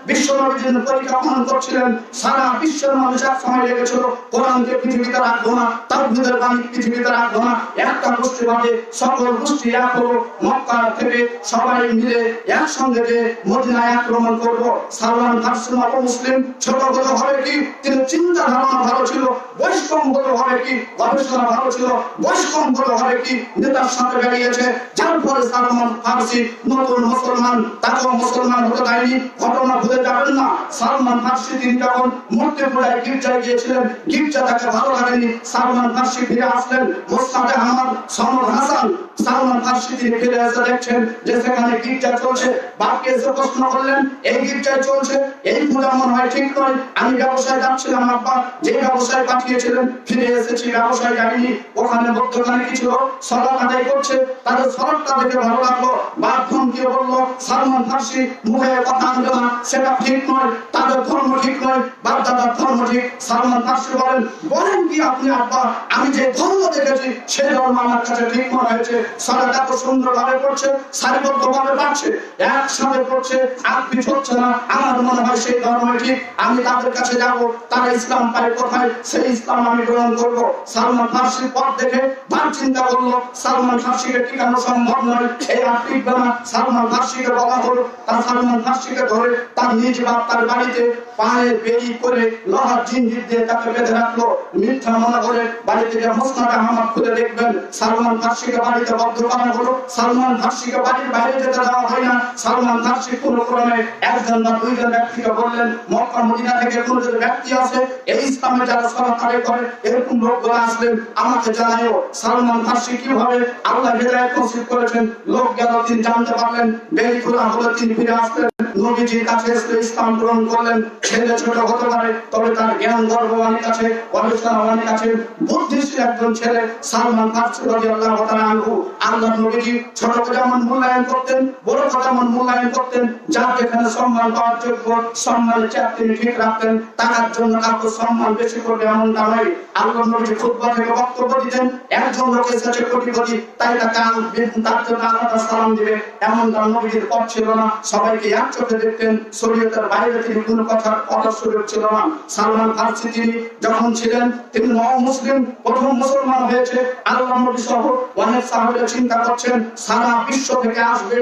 বিশ্ব নবীর পরীক্ষা গ্রহণ করছিলেন, সারা বিশ্বের মানুষ এক সময় লেগেছিল কোরআনকে পৃথিবীতে রাখবো না, তাওহীদের বাণী পৃথিবীতে রাখবো না। একটা গোষ্ঠী বাদে সকল গোষ্ঠী এক হলো, মক্কা থেকে সবাই মিলে একসঙ্গে যে মদিনায় আক্রমণ করবো। সালমান ফারসি মুসলিম ছোট বড় হবে কি, তিনি চিন্তা ধারণা ভালো ছিল, বৈষ্ণব বড় হবে কি, গবেষণা ভালো ছিল, বৈষ্ণব বড় হবে কি, নেতার সাথে বেরিয়েছে। যার ফলে সালমান ফারসি নতুন মুসলমান, তাকেও মুসলমান হতে দেয়নি। ঘটনা ভুলে যাবেন না। সালমান ফার্সি তিনি যখন মূর্তি পূজায় গির্জায় গিয়েছিলেন, গির্জা তাকে ভালো লাগেনি, সালমান ফার্সি ফিরে আসলেন। মোস্তাদে আহমদ সনদ হাসান সালমান ফার্সি তিনি ফিরে এসে দেখছেন যে সেখানে গির্জা চলছে। বাপকে এসে প্রশ্ন করলেন, এই গির্জায় চলছে, এই পূজা মনে হয় ঠিক নয়, আমি ব্যবসায় যাচ্ছিলাম আব্বা, যে ব্যবসায় পাঠিয়েছিলেন ফিরে এসেছি, ব্যবসায় যাইনি, ওখানে মধ্যখানে কিছু লোক সালাত আদায় করছে, তাদের সালাতটা দেখে ভালো লাগলো। বাপ ধমকে বলল, সালমান ফার্সি মুখে কথা আনবে না, সেটা ঠিক নয়, তাদের ধর্ম ঠিক নয়, বাপ দাদার ধর্ম ঠিক। সালমান ফার্সি বলেন, বলেন কি আপনি আব্বা, আমি যে ধর্ম দেখেছি সেই ধর্ম আমার কাছে ঠিক মনে হয়েছে। সালাত এত সুন্দর ভাবে করছে, সারিবদ্ধ ভাবে পাচ্ছে, একসাথে করছে, আত্মীয় হচ্ছে না, আমার মনে হয় সেই ধর্মই ঠিক, আমি তাদের কাছে যাব, তারা ইসলাম পায় কোথায়, সেই ইসলাম আমি গ্রহণ করবো। সালমান ফার্সির পথ দেখে বাপ চিন্তা করলো, সালমান ফার্সিকে টিকানো সম্ভব নয়, এই আর টিকবে না। সালমান ফার্সিকে বলা হলো, তার সালমান ফার্সিকে ধরে তার নিজ বাপ তার বাড়িতে পায়ে বেরি করে লোহার জিঞ্জির দিয়ে তাকে বেঁধে রাখলো। মিথ্যা মনে করে বাড়ি থেকে মোসনাদে আহমদ খুলে দেখবেন, সালমান ফার্সিকে বাড়িতে বদ্ধ করা হলো। সালমান ফার্সিকে বাড়ির বাইরে যেতে দেওয়া হয় না। সালমান ফার্সি কোনো ক্রমে একজন বা দুইজন ব্যক্তিকে বললেন, মক্কা মদিনা থেকে কোনো যদি ব্যক্তি আছে এই ইসলামে যারা সালাত আদায় করে এরকম লোকগুলো আসলেন আমাকে জানাইও। সালমান ফার্সি কিভাবে আল্লাহ হেদায়েত নসিব করেছেন, লোক গেল, তিনি জানতে পারলেন, বেরি খোলা হলো, তিনি ফিরে আসলেন, নবীজির কাছে এসে ইসলাম গ্রহণ করলেন। ছেলে ছোট হতে পারে, তবে তার জ্ঞান গর্ব অনেক আছে, গবেষণা অনেক আছে, বুদ্ধিশীল একজন ছেলে সালমান ফার্সি রাদিয়াল্লাহু তাআলা আনহু। আল্লাহ নবীজি ছোটকে যেমন মূল্যায়ন করতেন, বড়কে যেমন মূল্যায়ন করতেন, যার যেখানে সম্মান পাওয়ার যোগ্য সম্মানের চেয়ে তিনি ঠিক রাখতেন, তার জন্য কাউকে সম্মান বেশি করবে এমনটা নয়। আল্লাহ নবীজি খুতবা থেকে বক্তব্য দিতেন, একজন লোক এসেছে কোটিপতি, তাই তাকে তার জন্য আলাদা সালাম দিবে, এমনটা নবীজির পথ ছিল না। সবাইকে এক চোখে দেখতেন, শরীয়তের বাইরে তিনি কোনো কথার সুযোগ ছিল না। সালমান ফার্সি তিনি যখন ছিলেন, তিনি মুসলিম প্রথম মুসলমান হয়েছে। আল্লাহ নবী সহ অনেক সাহাবীরা চিন্তা করছেন সারা বিশ্ব থেকে আসবে,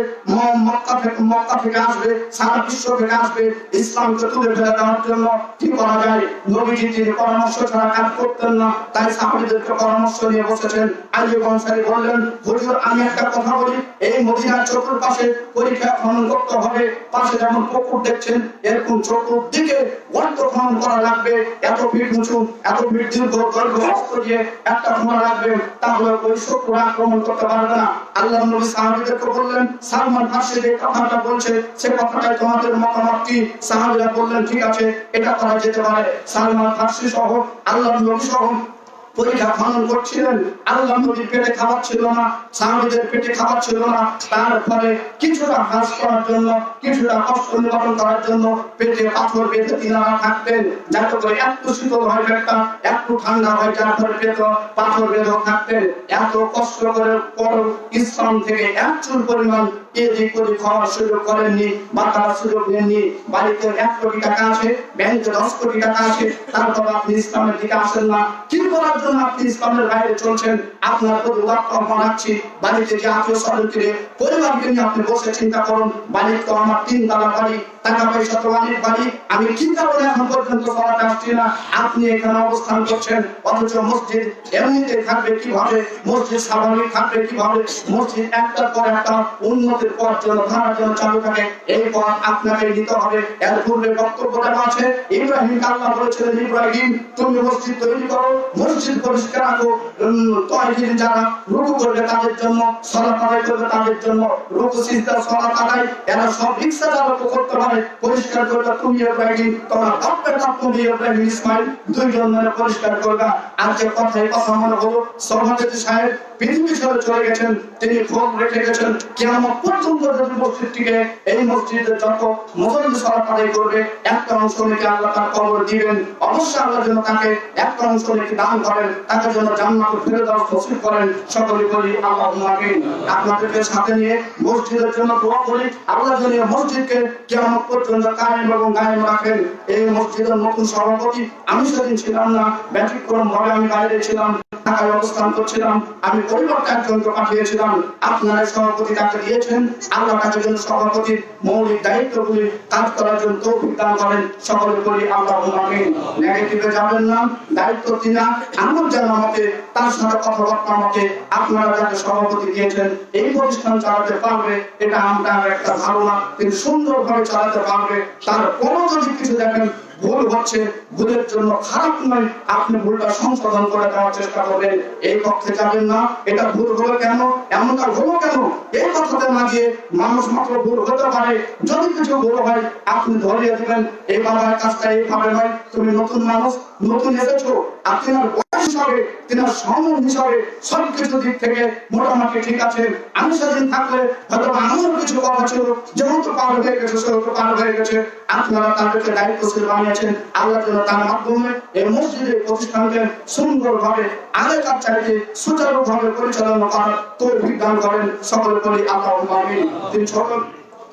মক্কা থেকে আসবে, সারা বিশ্ব থেকে আসবে ইসলামকে তুলে ফেলে দেওয়ার জন্য, কি করা যায়। নবীজি তিনি পরামর্শ ছাড়া কাজ করতেন না, তাই সাহাবীদেরকে পরামর্শ নিয়ে বসেছেন। আইয়ুব আনসারী বললেন, হুজুর আমি একটা কথা বলি, এই মদিনার চতুর্পাশে পরীক্ষা খনন করতে হবে, পাশে যেমন পুকুর দেখছেন এরকম চতুর্দিকে গর্ত খনন করা লাগবে, এত ফিট উঁচু, এত ফিট দীর্ঘ, দৈর্ঘ্য অস্ত্র দিয়ে একটা খনন লাগবে, তাহলে ওই শত্রু আক্রমণ করতে পারবে না। আল্লাহ নবী সাহাবীদেরকে বললেন, সালমান ফার্সি যে কথাটা বলছে সে কথাটাই তোমাদের মতামত কি? সাহাবীরা বললেন, ঠিক আছে, এটা করা যেতে পারে। সালমান ফার্সি সহ আল্লাহ নবী সহ পরীক্ষা খনন করছিলেন। আল্লাহ নবীর পেটে খাবার ছিল না, সাহাবীদের পেটে খাবার ছিল না, তারপরে কিছুটা হ্রাস করার জন্য, কিছুটা কষ্ট নিবারণ করার জন্য পেটে পাথর বেঁধে তিনারা থাকতেন, যাতে করে একটু শীতল হয় পেটটা, একটু ঠান্ডা হয়, যার ফলে পেট পাথর বেঁধেও থাকতেন। এত কষ্ট করে পর ইসলাম থেকে এক চুল পরিমাণ এদিক ওদিক খাওয়ার সুযোগ করেননি বা তার সুযোগ নেননি। বাড়িতে 1 কোটি টাকা আছে, ব্যাংকে 10 কোটি টাকা আছে, তারপর আপনি ইসলামের দিকে আসেন না, কি করার জন্য আপনি ইসলামের বাইরে চলছেন? আপনার প্রতি লক্ষ্য রাখছি, বাড়িতে যে আত্মীয় স্বজনকে পরিবারকে নিয়ে আপনি বসে চিন্তা করুন, বাড়ির তো আমার 3 তলা বাড়ি, টাকা পয়সা তো অনেক বাড়ি, আমি কি কারণে এখন পর্যন্ত সলাতে আসছি না? আপনি এখানে অবস্থান করছেন, অথচ মসজিদ এমনিতে থাকবে কিভাবে, মসজিদ স্বাভাবিক থাকবে কিভাবে, মসজিদ একটার পর একটা উন্নতির পথ জন্য ধারার জন্য চালু থাকে, এই পথ আপনাকে নিতে হবে। এর পূর্বে বক্তব্য দেওয়া আছে, ইব্রাহিম আল্লাহ বলেছিলেন, ইব্রাহিম তুমি মসজিদ তৈরি করো, মসজিদ পরিষ্কার রাখো, তয়ফির যারা রুকু করবে তাদের জন্য, সালাত আদায় করবে তাদের জন্য, রুকু সিজদা সালাত আদায় এরা সব রিক্সা চালক করতে পারে, পরিষ্কার করবে তুমি ইব্রাহিম, তোমার বাপের নাম তুমি ইব্রাহিম ইসমাইল, দুইজন মিলে পরিষ্কার করবে। আর যে কথাই কথা মনে হলো, সভাপতি সাহেব পৃথিবী ছেড়ে চলে গেছেন, তিনি খোঁজ রেখে গেছেন কিয়ামত পর্যন্ত যদি মসজিদটিকে, এই মসজিদের যত মুসল্লি সালাত আদায় করবে একটা অংশ নাকি আল্লাহ তার কবর দিবেন, অবশ্যই আল্লাহ যেন তাকে একটা অংশ নাকি দান করেন, তাকে যেন জান্নাতে ফেলে দেওয়ার তৌফিক করেন। সকলে বলি আল্লাহুম্মা আমিন। আপনাদেরকে সাথে নিয়ে মসজিদের জন্য দোয়া করি, আল্লাহ যেন মসজিদকে কিয়ামত পর্যন্ত কায়েম এবং গায়েম রাখেন। এই মসজিদের নতুন সভাপতি আমি সেদিন ছিলাম না, ব্যতিক্রম ভাবে আমি বাইরে ছিলাম, ঢাকায় অবস্থান করছিলাম, আমি পরিবর্তে একজনকে পাঠিয়েছিলাম। আপনারা সভাপতি তাকে দিয়েছেন, আল্লাহ তাকে যেন সভাপতির মৌলিক দায়িত্বগুলি কাজ করার জন্য তৌফিক দান করেন। সকলে বলি আল্লাহুম্মা আমিন। নেগেটিভে যাবেন না, দায়িত্ব কিনা আমার জানা মতে, তার সাথে কথাবার্তা মতে আপনারা যাকে সভাপতি দিয়েছেন এই প্রতিষ্ঠান চালাতে পারবে, এটা আমরা একটা ধারণা, কিন্তু সুন্দরভাবে চালাতে পারবে। তারপরও যদি কিছু দেখেন ভুল হচ্ছে, ভুলের জন্য খারাপ নয়, আপনি ভুলটা সংশোধন করে দেওয়ার চেষ্টা করবেন। এই পক্ষে যাবেন না, এটা ভুল হলো কেন, এমনটা হলো কেন, এই কথাতে না গিয়ে মানুষ মাত্র ভুল হতে পারে, যদি কিছু ভুল হয় আপনি ধরিয়ে দিবেন, এই বাবার কাজটা এইভাবে নয়, তুমি নতুন মানুষ, নতুন এসেছো, আর তিনার বয়স হিসাবে, তিনার সময় হিসাবে সবকিছু দিক থেকে মোটামুটি ঠিক আছে। আমি সেদিন থাকলে হয়তো আমার কিছু কথা ছিল, যেহেতু পার হয়ে গেছে সেহেতু পার হয়ে গেছে। আপনারা তাদেরকে দায়িত্বশীল বানিয়েছেন, আল্লাহ যেন তার মাধ্যমে এই মসজিদের প্রতিষ্ঠানকে সুন্দরভাবে আগেকার চাইতে সুচারুভাবে পরিচালনা করার তৌফিক দান করেন। সকলে বলি আল্লাহুম্মা আমিন। তিনি সকল